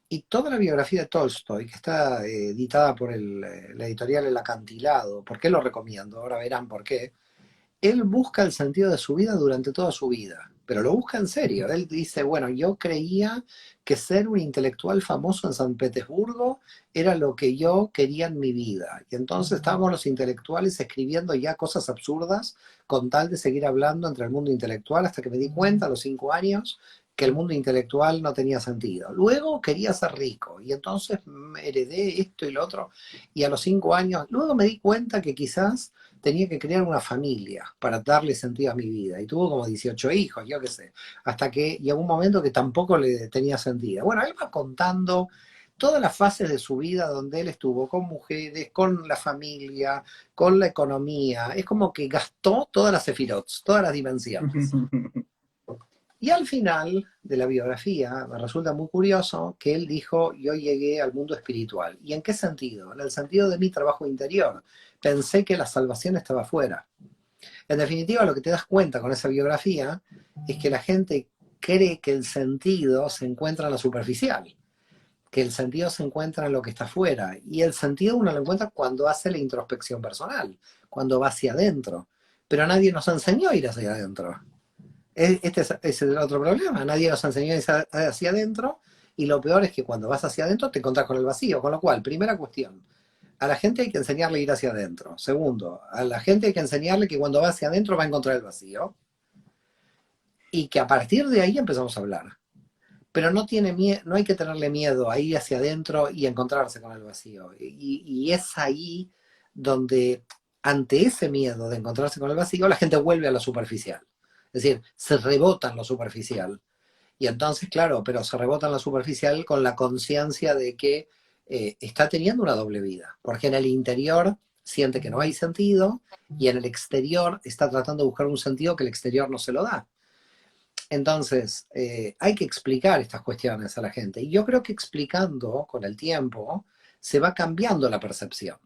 y toda la biografía de Tolstoy, que está editada por la editorial El Acantilado, ¿por qué lo recomiendo? Ahora verán por qué. Él busca el sentido de su vida durante toda su vida, pero lo busca en serio. Él dice, bueno, yo creía que ser un intelectual famoso en San Petersburgo era lo que yo quería en mi vida. Y entonces estábamos los intelectuales escribiendo ya cosas absurdas con tal de seguir hablando entre el mundo intelectual, hasta que me di cuenta a los 5 años que el mundo intelectual no tenía sentido. Luego quería ser rico y entonces heredé esto y lo otro. Y a los 5 años, luego me di cuenta que quizás tenía que crear una familia para darle sentido a mi vida. Y tuvo como 18 hijos, yo qué sé. Hasta que llegó un momento que tampoco le tenía sentido. Bueno, él va contando todas las fases de su vida donde él estuvo con mujeres, con la familia, con la economía. Es como que gastó todas las sefirots, todas las dimensiones. Y al final de la biografía me resulta muy curioso que él dijo, yo llegué al mundo espiritual. ¿Y en qué sentido? En el sentido de mi trabajo interior. Pensé que la salvación estaba afuera. En definitiva, lo que te das cuenta con esa biografía es que la gente cree que el sentido se encuentra en lo superficial, que el sentido se encuentra en lo que está afuera. Y el sentido uno lo encuentra cuando hace la introspección personal, cuando va hacia adentro. Pero nadie nos enseñó a ir hacia adentro. Este es el otro problema. Nadie nos enseñó a ir hacia adentro y lo peor es que cuando vas hacia adentro te encontrás con el vacío. Con lo cual, primera cuestión, a la gente hay que enseñarle a ir hacia adentro. Segundo, a la gente hay que enseñarle que cuando va hacia adentro va a encontrar el vacío y que a partir de ahí empezamos a hablar. Pero no hay que tenerle miedo a ir hacia adentro y encontrarse con el vacío. Y es ahí donde, ante ese miedo de encontrarse con el vacío, la gente vuelve a lo superficial. Es decir, se rebota en lo superficial. Y entonces, claro, pero se rebota en lo superficial con la conciencia de que está teniendo una doble vida. Porque en el interior siente que no hay sentido y en el exterior está tratando de buscar un sentido que el exterior no se lo da. Entonces, hay que explicar estas cuestiones a la gente. Y yo creo que explicando con el tiempo se va cambiando la percepción.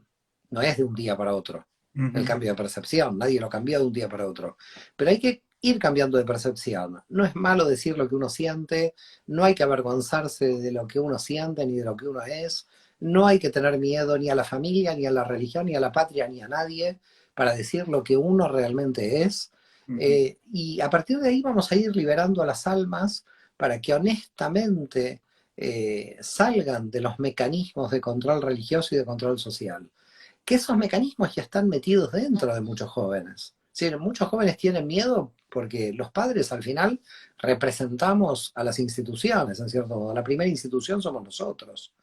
No es de un día para otro el cambio de percepción. Nadie lo cambió de un día para otro. Pero hay que ir cambiando de percepción. No es malo decir lo que uno siente, no hay que avergonzarse de lo que uno siente ni de lo que uno es, no hay que tener miedo ni a la familia, ni a la religión, ni a la patria, ni a nadie para decir lo que uno realmente es. Y a partir de ahí vamos a ir liberando a las almas para que honestamente salgan de los mecanismos de control religioso y de control social. Que esos mecanismos ya están metidos dentro de muchos jóvenes. Sí, muchos jóvenes tienen miedo porque los padres al final representamos a las instituciones, en cierto modo. La primera institución somos nosotros.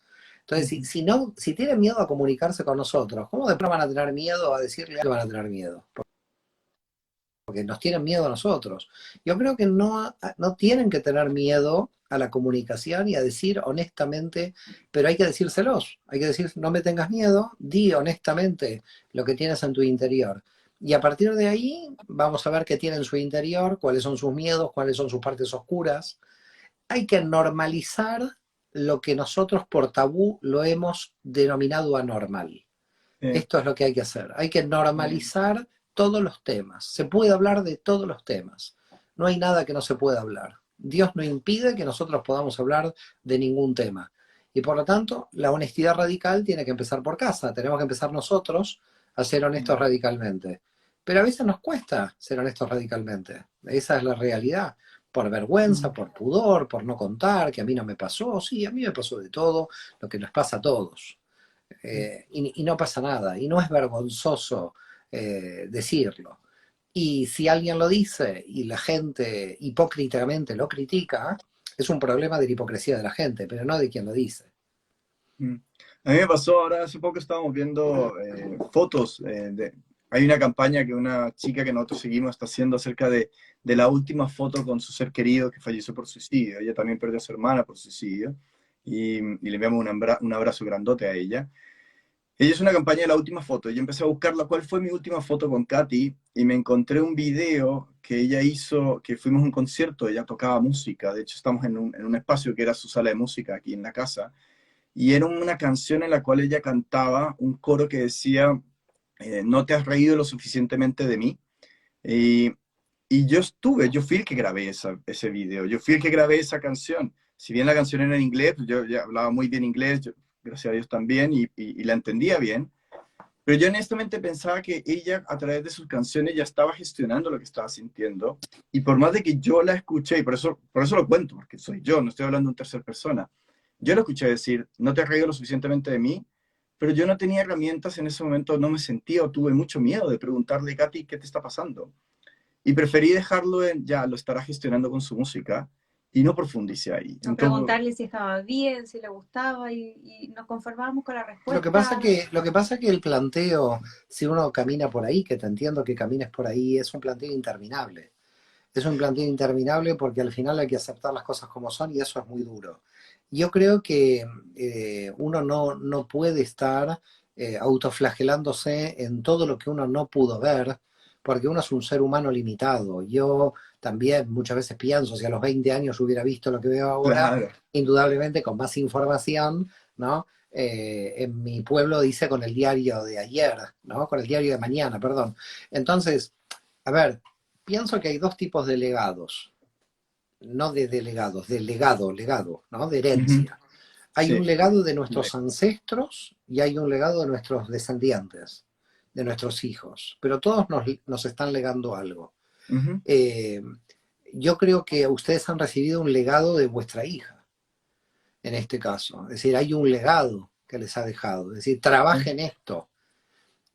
Entonces, si tienen miedo a comunicarse con nosotros, ¿cómo después van a tener miedo a decirle que van a tener miedo? Porque nos tienen miedo a nosotros. Yo creo que no tienen que tener miedo a la comunicación y a decir honestamente, pero hay que decírselos. Hay que decir, no me tengas miedo, di honestamente lo que tienes en tu interior. Y a partir de ahí vamos a ver qué tiene en su interior, cuáles son sus miedos, cuáles son sus partes oscuras. hay que normalizar lo que nosotros por tabú lo hemos denominado anormal. Sí. Esto es lo que hay que hacer. Hay que normalizar todos los temas. Se puede hablar de todos los temas. No hay nada que no se pueda hablar. Dios no impide que nosotros podamos hablar de ningún tema. Y por lo tanto, la honestidad radical tiene que empezar por casa. Tenemos que empezar nosotros a ser honestos radicalmente. Pero a veces nos cuesta ser honestos radicalmente. Esa es la realidad. Por vergüenza, por pudor, por no contar, que a mí no me pasó. Sí, a mí me pasó de todo, lo que nos pasa a todos. Y no pasa nada. Y no es vergonzoso decirlo. Y si alguien lo dice y la gente hipócritamente lo critica, es un problema de la hipocresía de la gente, pero no de quien lo dice. Mm. A mí me pasó ahora, hace poco estábamos viendo fotos. Hay una campaña que una chica que nosotros seguimos está haciendo acerca de la última foto con su ser querido que falleció por suicidio. Ella también perdió a su hermana por suicidio y le enviamos un abrazo grandote a ella. Ella es una campaña de la última foto. Yo empecé a buscarla, cuál fue mi última foto con Katy, y me encontré un video que ella hizo, que fuimos a un concierto, ella tocaba música, de hecho estamos en un espacio que era su sala de música aquí en la casa, y era una canción en la cual ella cantaba un coro que decía, no te has reído lo suficientemente de mí. Y, y yo fui el que grabé ese video, yo fui el que grabé esa canción. Si bien la canción era en inglés, pues yo ya hablaba muy bien inglés, gracias a Dios también, y la entendía bien. Pero yo honestamente pensaba que ella, a través de sus canciones, ya estaba gestionando lo que estaba sintiendo. Y por más de que yo la escuché, y por eso lo cuento, porque soy yo, no estoy hablando en tercera persona, yo lo escuché decir, no te has reído lo suficientemente de mí, pero yo no tenía herramientas en ese momento, no me sentía o tuve mucho miedo de preguntarle, Katy, ¿qué te está pasando? Y preferí dejarlo en, ya, lo estará gestionando con su música, y no profundicé ahí. No Entonces, preguntarle si estaba bien, si le gustaba y nos conformábamos con la Lo respuesta. que pasa que el planteo, si uno camina por ahí, que te entiendo que camines por ahí, es un planteo interminable. Es un planteo interminable porque al final hay que aceptar las cosas como son y eso es muy duro. Yo creo que uno no puede estar autoflagelándose en todo lo que uno no pudo ver, porque uno es un ser humano limitado. Yo también muchas veces pienso, si a los 20 años hubiera visto lo que veo ahora, claro. indudablemente con más información, ¿no? En mi pueblo dice con el diario de ayer, ¿no? Con el diario de mañana, perdón. Entonces, a ver, pienso que hay dos tipos de legados, no de delegados, de legado, ¿no? De Ujú. herencia. Hay un Sí. legado de nuestros ancestros y hay un legado de nuestros descendientes, de nuestros hijos, pero todos nos están legando algo. Ujú. Eh, yo creo que ustedes han recibido un legado de vuestra hija, en este caso. Es decir, hay un legado que les ha dejado. Es decir, trabajen esto.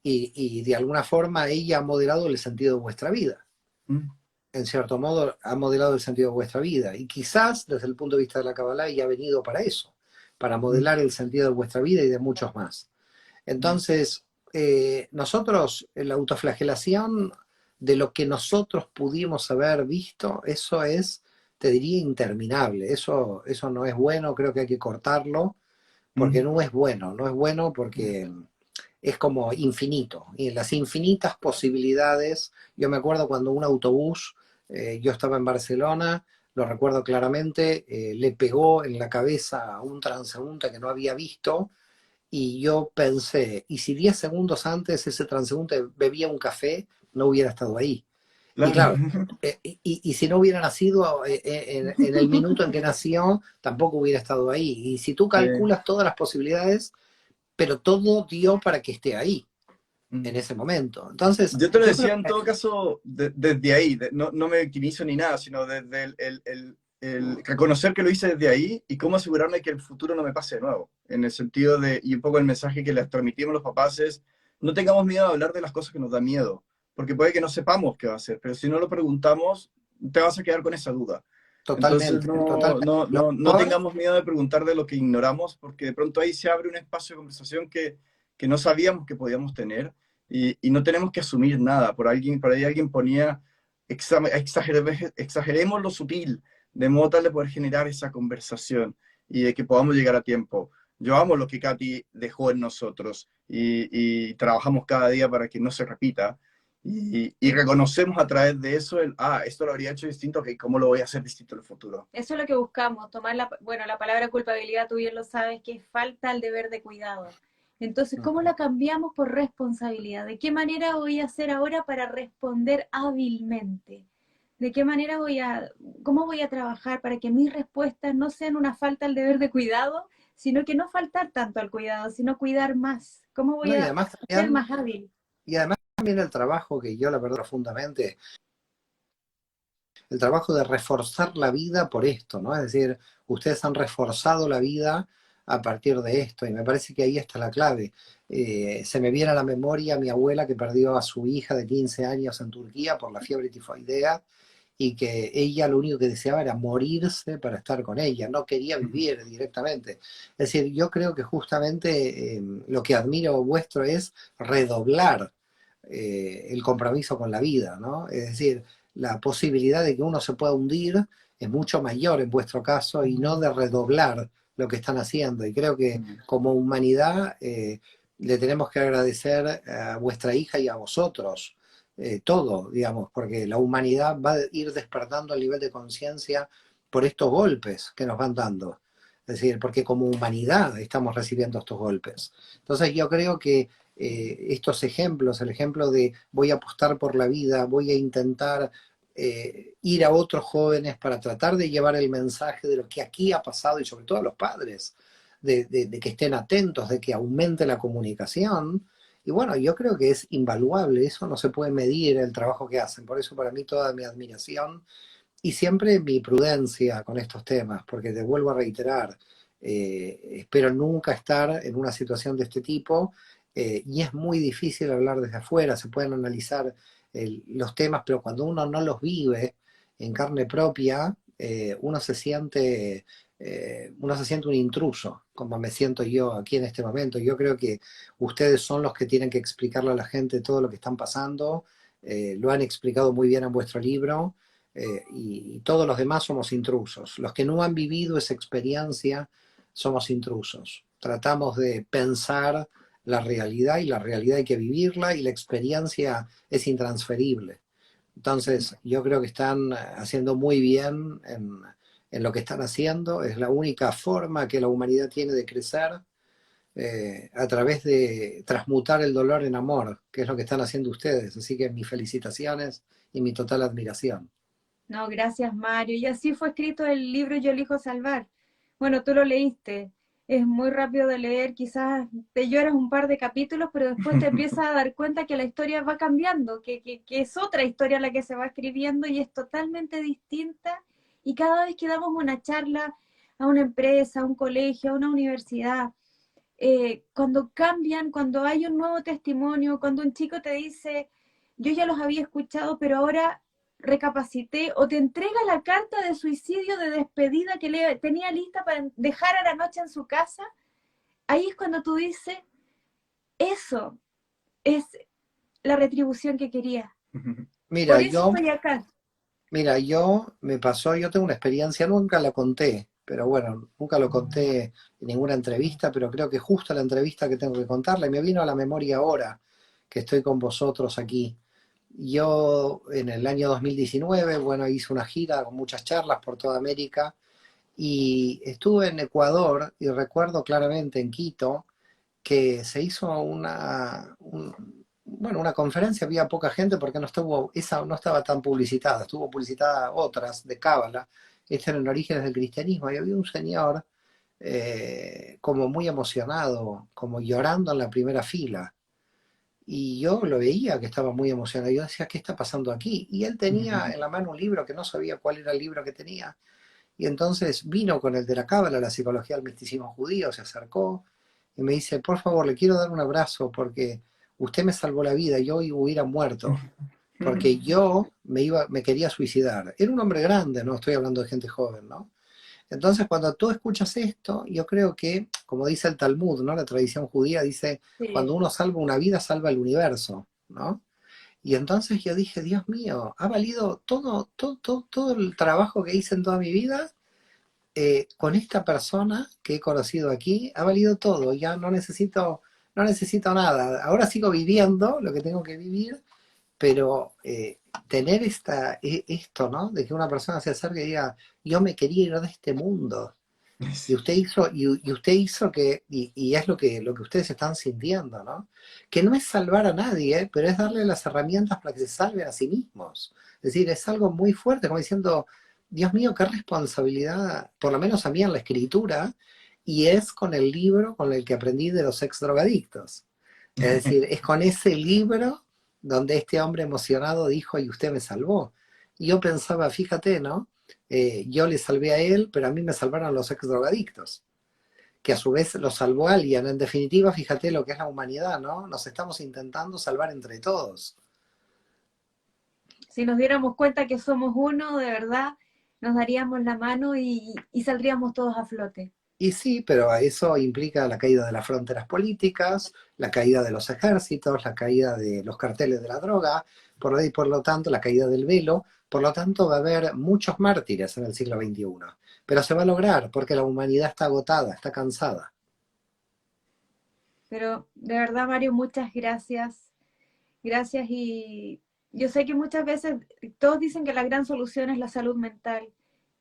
Y de alguna forma ella ha modelado el sentido de vuestra vida. Ujú. En cierto modo, ha modelado el sentido de vuestra vida. Y quizás, desde el punto de vista de la Kabbalah, ella ha venido para eso, para modelar el sentido de vuestra vida y de muchos más. Entonces, nosotros, la autoflagelación de lo que nosotros pudimos haber visto, eso es, te diría, interminable. Eso no es bueno, creo que hay que cortarlo, porque Ujú. no es bueno, no es bueno porque es como infinito. Y en las infinitas posibilidades, yo me acuerdo cuando un autobús, yo estaba en Barcelona, lo recuerdo claramente, le pegó en la cabeza a un transeúnte que no había visto, y yo pensé, ¿y si 10 segundos antes ese transeúnte bebía un café, no hubiera estado ahí? Y Claro. claro, y si no hubiera nacido en el minuto en que nació, tampoco hubiera estado ahí. Y si tú Sí. calculas todas las posibilidades, pero todo dio para que esté ahí, Mm. en ese momento. Entonces, Yo te lo yo creo decía en todo caso desde ahí, no me victimizo ni nada, sino desde el reconocer que lo hice desde ahí y cómo asegurarme que el futuro no me pase de nuevo. En el sentido de, y un poco el mensaje que les transmitimos los papás es, no tengamos miedo de hablar de las cosas que nos da miedo, porque puede que no sepamos qué va a ser, pero si no lo preguntamos, te vas a quedar con esa duda. Entonces, totalmente, totalmente. Lo no mejor, tengamos miedo de preguntar de lo que ignoramos, porque de pronto ahí se abre un espacio de conversación que no sabíamos que podíamos tener y no tenemos que asumir nada. Por ahí alguien ponía, exageremos lo sutil, de modo tal de poder generar esa conversación y de que podamos llegar a tiempo. Yo amo lo que Katy dejó en nosotros y trabajamos cada día para que no se repita. Y reconocemos a través de eso esto lo habría hecho distinto, ok, ¿cómo lo voy a hacer distinto en el futuro? Eso es lo que buscamos, tomar la palabra culpabilidad, tú bien lo sabes, que es falta al deber de cuidado. Entonces, ¿cómo la cambiamos por responsabilidad? ¿De qué manera voy a hacer ahora para responder hábilmente? ¿De qué manera cómo voy a trabajar para que mis respuestas no sean una falta al deber de cuidado, sino que no faltar tanto al cuidado, sino cuidar más? ¿Cómo voy No, a ser más hábil? y además también el trabajo que yo la verdad profundamente, el trabajo de reforzar la vida por esto, ¿no? Es decir, ustedes han reforzado la vida a partir de esto, y me parece que ahí está la clave. Se me viene a la memoria mi abuela que perdió a su hija de 15 años en Turquía por la fiebre tifoidea, y que ella lo único que deseaba era morirse para estar con ella, no quería vivir directamente. Es decir, yo creo que justamente lo que admiro vuestro es redoblar el compromiso con la vida, ¿no? Es decir, la posibilidad de que uno se pueda hundir es mucho mayor en vuestro caso, y no de redoblar lo que están haciendo. Y creo que como humanidad le tenemos que agradecer a vuestra hija y a vosotros todo, digamos, porque la humanidad va a ir despertando el nivel de conciencia por estos golpes que nos van dando. Es decir, porque como humanidad estamos recibiendo estos golpes. Entonces yo creo que estos ejemplos, el ejemplo de voy a apostar por la vida, voy a intentar ir a otros jóvenes para tratar de llevar el mensaje de lo que aquí ha pasado, y sobre todo a los padres, de que estén atentos, de que aumente la comunicación. Y bueno, yo creo que es invaluable, eso no se puede medir el trabajo que hacen. Por eso para mí toda mi admiración y siempre mi prudencia con estos temas, porque te vuelvo a reiterar, espero nunca estar en una situación de este tipo, y es muy difícil hablar desde afuera. Se pueden analizar los temas, pero cuando uno no los vive en carne propia, uno se siente un intruso, como me siento yo aquí en este momento. Yo creo que ustedes son los que tienen que explicarle a la gente todo lo que están pasando. Lo han explicado muy bien en vuestro libro, y todos los demás somos intrusos. Los que no han vivido esa experiencia somos intrusos. Tratamos de pensar la realidad, y la realidad hay que vivirla, y la experiencia es intransferible. Entonces, yo creo que están haciendo muy bien en lo que están haciendo. Es la única forma que la humanidad tiene de crecer, a través de transmutar el dolor en amor, que es lo que están haciendo ustedes. Así que mis felicitaciones y mi total admiración. No, gracias Mario. Y así fue escrito el libro Yo elijo salvar. Bueno, tú lo leíste. Es muy rápido de leer, quizás te lloras un par de capítulos, pero después te empiezas a dar cuenta que la historia va cambiando, que es otra historia la que se va escribiendo y es totalmente distinta. Y cada vez que damos una charla a una empresa, a un colegio, a una universidad, cuando cambian, cuando hay un nuevo testimonio, cuando un chico te dice, yo ya los había escuchado, pero ahora recapacité, o te entrega la carta de suicidio de despedida que le tenía lista para dejar a la noche en su casa, ahí es cuando tú dices, eso es la retribución que quería. Mira, Por eso estoy acá. Mira, me pasó, yo tengo una experiencia, nunca la conté, pero bueno, nunca lo conté en ninguna entrevista, pero creo que justo la entrevista que tengo que contarla, y me vino a la memoria ahora que estoy con vosotros aquí. Yo en el año 2019, bueno, hice una gira con muchas charlas por toda América, y estuve en Ecuador, y recuerdo claramente en Quito que se hizo bueno, una conferencia. Había poca gente porque esa no estaba tan publicitada, estuvo publicitada otras de Cábala. Este era en Orígenes del Cristianismo, y había un señor como muy emocionado, como llorando en la primera fila. Y yo lo veía que estaba muy emocionado. Yo decía, ¿qué está pasando aquí? Y él tenía en la mano un libro que no sabía cuál era el libro que tenía. Y entonces vino con el de la Cábala, la psicología del misticismo judío, se acercó y me dice, por favor, le quiero dar un abrazo porque usted me salvó la vida, yo hubiera muerto, porque yo me quería suicidar. Era un hombre grande, no estoy hablando de gente joven, ¿no? Entonces, cuando tú escuchas esto, yo creo que, como dice el Talmud, ¿no? La tradición judía dice, Sí. cuando uno salva una vida, salva el universo, ¿no? Y entonces yo dije, Dios mío, ha valido todo el trabajo que hice en toda mi vida, con esta persona que he conocido aquí, ha valido todo. Ya no necesito nada. Ahora sigo viviendo lo que tengo que vivir, pero tener esto, ¿no? De que una persona se acerque y diga, yo me quería ir de este mundo. Y Sí. usted hizo que, y es lo que ustedes están sintiendo, ¿no? Que no es salvar a nadie, pero es darle las herramientas para que se salven a sí mismos. Es decir, es algo muy fuerte, como diciendo, Dios mío, qué responsabilidad, por lo menos a mí en la escritura, y es con el libro con el que aprendí de los ex drogadictos. Es decir, es con ese libro donde este hombre emocionado dijo, y usted me salvó. Y yo pensaba, fíjate, ¿no? Yo le salvé a él, pero a mí me salvaron los ex drogadictos, que a su vez lo salvó alguien. En definitiva, fíjate lo que es la humanidad, ¿no? Nos estamos intentando salvar entre todos. Si nos diéramos cuenta que somos uno, de verdad, nos daríamos la mano y saldríamos todos a flote. Y sí, pero eso implica la caída de las fronteras políticas, la caída de los ejércitos, la caída de los carteles de la droga, por lo tanto, la caída del velo. Por lo tanto, va a haber muchos mártires en el siglo XXI. Pero se va a lograr porque la humanidad está agotada, está cansada. Pero de verdad, Mario, muchas gracias. Gracias y yo sé que muchas veces todos dicen que la gran solución es la salud mental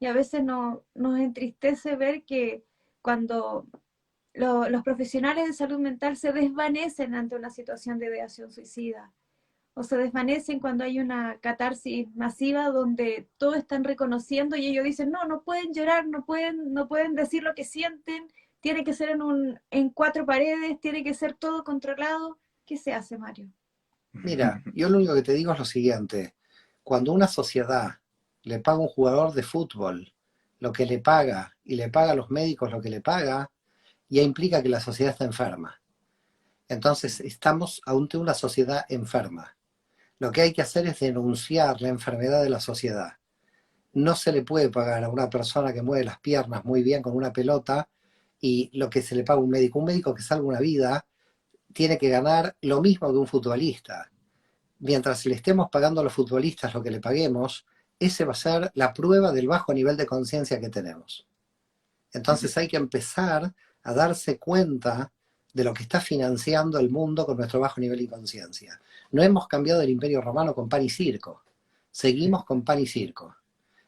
y a veces nos entristece ver que cuando los profesionales de salud mental se desvanecen ante una situación de ideación suicida o se desvanecen cuando hay una catarsis masiva donde todos están reconociendo y ellos dicen, no, no pueden llorar, no pueden decir lo que sienten, tiene que ser en cuatro paredes, tiene que ser todo controlado. ¿Qué se hace, Mario? Mira, yo lo único que te digo es lo siguiente. Cuando una sociedad le paga a un jugador de fútbol lo que le paga y le paga a los médicos lo que le paga, ya implica que la sociedad está enferma. Entonces, estamos ante una sociedad enferma. Lo que hay que hacer es denunciar la enfermedad de la sociedad. No se le puede pagar a una persona que mueve las piernas muy bien con una pelota y lo que se le paga a un médico. Un médico que salva una vida tiene que ganar lo mismo que un futbolista. Mientras le estemos pagando a los futbolistas lo que le paguemos, ese va a ser la prueba del bajo nivel de conciencia que tenemos. Entonces hay que empezar a darse cuenta de lo que está financiando el mundo con nuestro bajo nivel de conciencia. No hemos cambiado el Imperio Romano con pan y circo. Seguimos con pan y circo.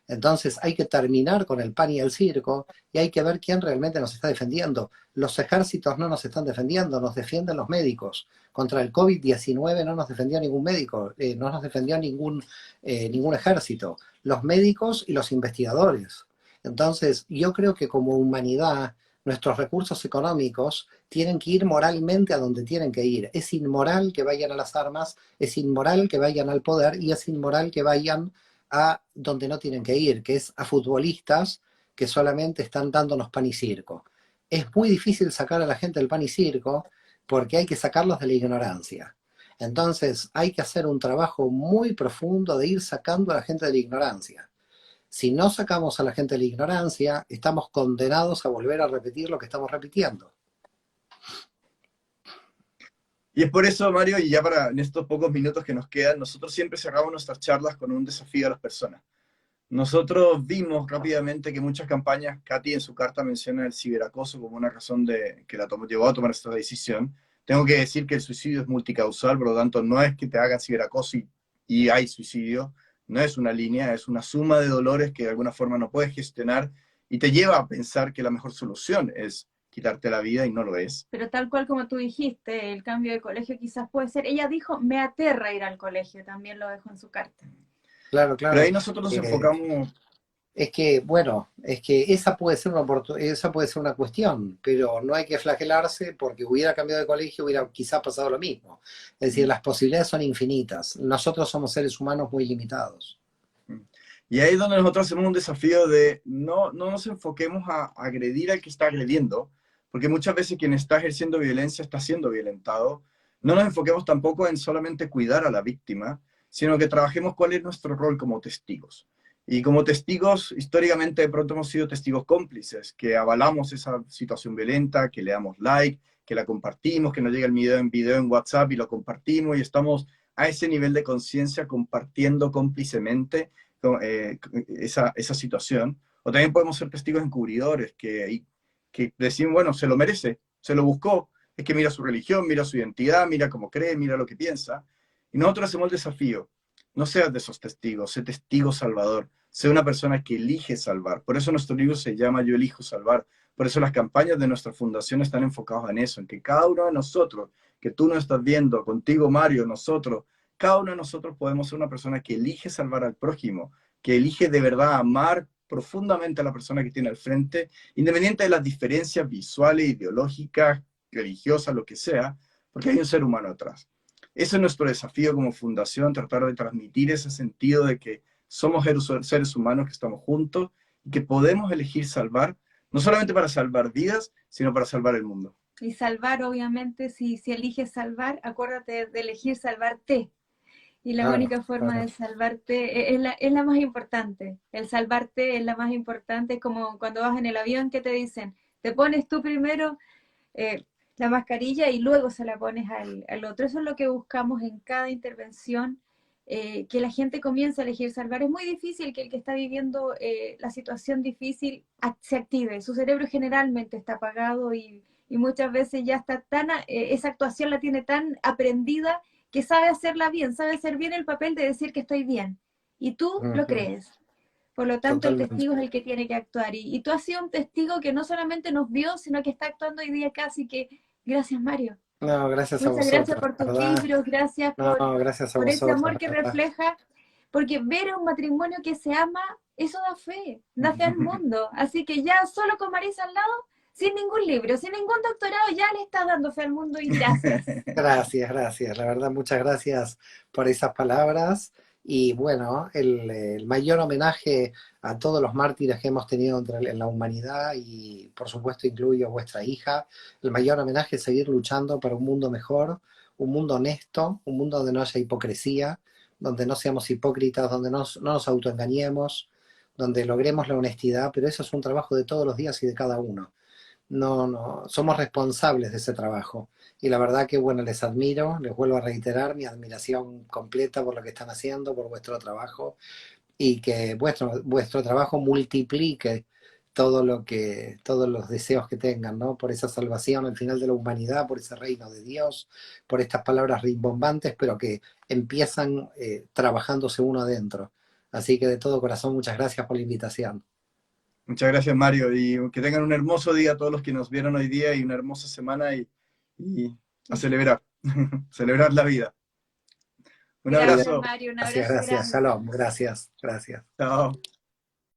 Entonces hay que terminar con el pan y el circo y hay que ver quién realmente nos está defendiendo. Los ejércitos no nos están defendiendo, nos defienden los médicos. Contra el COVID-19 no nos defendió ningún médico, no nos defendió ningún ejército. Los médicos y los investigadores. Entonces yo creo que como humanidad nuestros recursos económicos tienen que ir moralmente a donde tienen que ir. Es inmoral que vayan a las armas, es inmoral que vayan al poder y es inmoral que vayan a donde no tienen que ir, que es a futbolistas que solamente están dándonos pan y circo. Es muy difícil sacar a la gente del pan y circo porque hay que sacarlos de la ignorancia. Entonces hay que hacer un trabajo muy profundo de ir sacando a la gente de la ignorancia. Si no sacamos a la gente de la ignorancia, estamos condenados a volver a repetir lo que estamos repitiendo. Y es por eso, Mario, y ya para en estos pocos minutos que nos quedan, nosotros siempre cerramos nuestras charlas con un desafío a las personas. Nosotros vimos rápidamente que muchas campañas, Katy en su carta menciona el ciberacoso como una razón que llevó a tomar esta decisión. Tengo que decir que el suicidio es multicausal, por lo tanto no es que te hagan ciberacoso y hay suicidio, no es una línea, es una suma de dolores que de alguna forma no puedes gestionar y te lleva a pensar que la mejor solución es quitarte la vida y no lo es. Pero tal cual como tú dijiste, el cambio de colegio quizás puede ser, ella dijo, me aterra ir al colegio, también lo dejó en su carta. Claro, Pero claro. ahí nosotros nos enfocamos. Es que, bueno, es que esa puede ser una cuestión, pero no hay que flagelarse porque hubiera cambiado de colegio, hubiera quizás pasado lo mismo. Es decir, las posibilidades son infinitas. Nosotros somos seres humanos muy limitados. Y ahí es donde nosotros hacemos un desafío de no nos enfoquemos a agredir al que está agrediendo, porque muchas veces quien está ejerciendo violencia está siendo violentado. No nos enfoquemos tampoco en solamente cuidar a la víctima, sino que trabajemos cuál es nuestro rol como testigos. Y como testigos, históricamente de pronto hemos sido testigos cómplices, que avalamos esa situación violenta, que le damos like, que la compartimos, que nos llega el video en WhatsApp y lo compartimos y estamos a ese nivel de conciencia compartiendo cómplicemente esa situación. O también podemos ser testigos encubridores que decimos, bueno, se lo merece, se lo buscó, es que mira su religión, mira su identidad, mira cómo cree, mira lo que piensa. Y nosotros hacemos el desafío. No seas de esos testigos, sé testigo salvador. Sé una persona que elige salvar. Por eso nuestro libro se llama Yo elijo salvar. Por eso las campañas de nuestra fundación están enfocadas en eso, en que cada uno de nosotros, que tú nos estás viendo, contigo Mario, nosotros, cada uno de nosotros podemos ser una persona que elige salvar al prójimo, que elige de verdad amar profundamente a la persona que tiene al frente, independiente de las diferencias visuales, ideológicas, religiosas, lo que sea, porque hay un ser humano atrás. Ese es nuestro desafío como fundación, tratar de transmitir ese sentido de que somos seres humanos que estamos juntos y que podemos elegir salvar, no solamente para salvar vidas, sino para salvar el mundo. Y salvar, obviamente, si eliges salvar, acuérdate de elegir salvarte. Y la única forma de salvarte es la más importante. El salvarte es la más importante, es como cuando vas en el avión que te dicen, te pones tú primero la mascarilla y luego se la pones al otro. Eso es lo que buscamos en cada intervención, que la gente comience a elegir salvar. Es muy difícil que el que está viviendo la situación difícil se active. Su cerebro generalmente está apagado y muchas veces ya está tan, esa actuación la tiene tan aprendida que sabe hacerla bien, sabe hacer bien el papel de decir que estoy bien. Y tú lo crees. Por lo tanto, Totalmente. el testigo es el que tiene que actuar. Y tú has sido un testigo que no solamente nos vio, sino que está actuando hoy día casi que, gracias Mario. No, gracias a Muchas vosotros, gracias por tus ¿verdad? libros, gracias No, gracias a por ese vosotros, amor que ¿verdad? refleja, porque ver un matrimonio que se ama, eso da fe al mundo. Así que ya solo con Marisa al lado, sin ningún libro, sin ningún doctorado, ya le estás dando fe al mundo y gracias. Gracias, gracias. La verdad, muchas gracias por esas palabras. Y bueno, el mayor homenaje a todos los mártires que hemos tenido en la humanidad, y por supuesto incluyo a vuestra hija, el mayor homenaje es seguir luchando para un mundo mejor, un mundo honesto, un mundo donde no haya hipocresía, donde no seamos hipócritas, donde no nos autoengañemos, donde logremos la honestidad, pero eso es un trabajo de todos los días y de cada uno. No, somos responsables de ese trabajo. Y la verdad que, bueno, les admiro, les vuelvo a reiterar mi admiración completa por lo que están haciendo, por vuestro trabajo, y que vuestro trabajo multiplique todos los deseos que tengan, ¿no? Por esa salvación al final de la humanidad, por ese reino de Dios, por estas palabras rimbombantes, pero que empiezan trabajándose uno adentro. Así que de todo corazón, muchas gracias por la invitación. Muchas gracias, Mario, y que tengan un hermoso día todos los que nos vieron hoy día y una hermosa semana y a celebrar, celebrar la vida. Un Gracias, abrazo. Mario, un Gracias, abrazo gracias. grande. Shalom, gracias, gracias. Chao.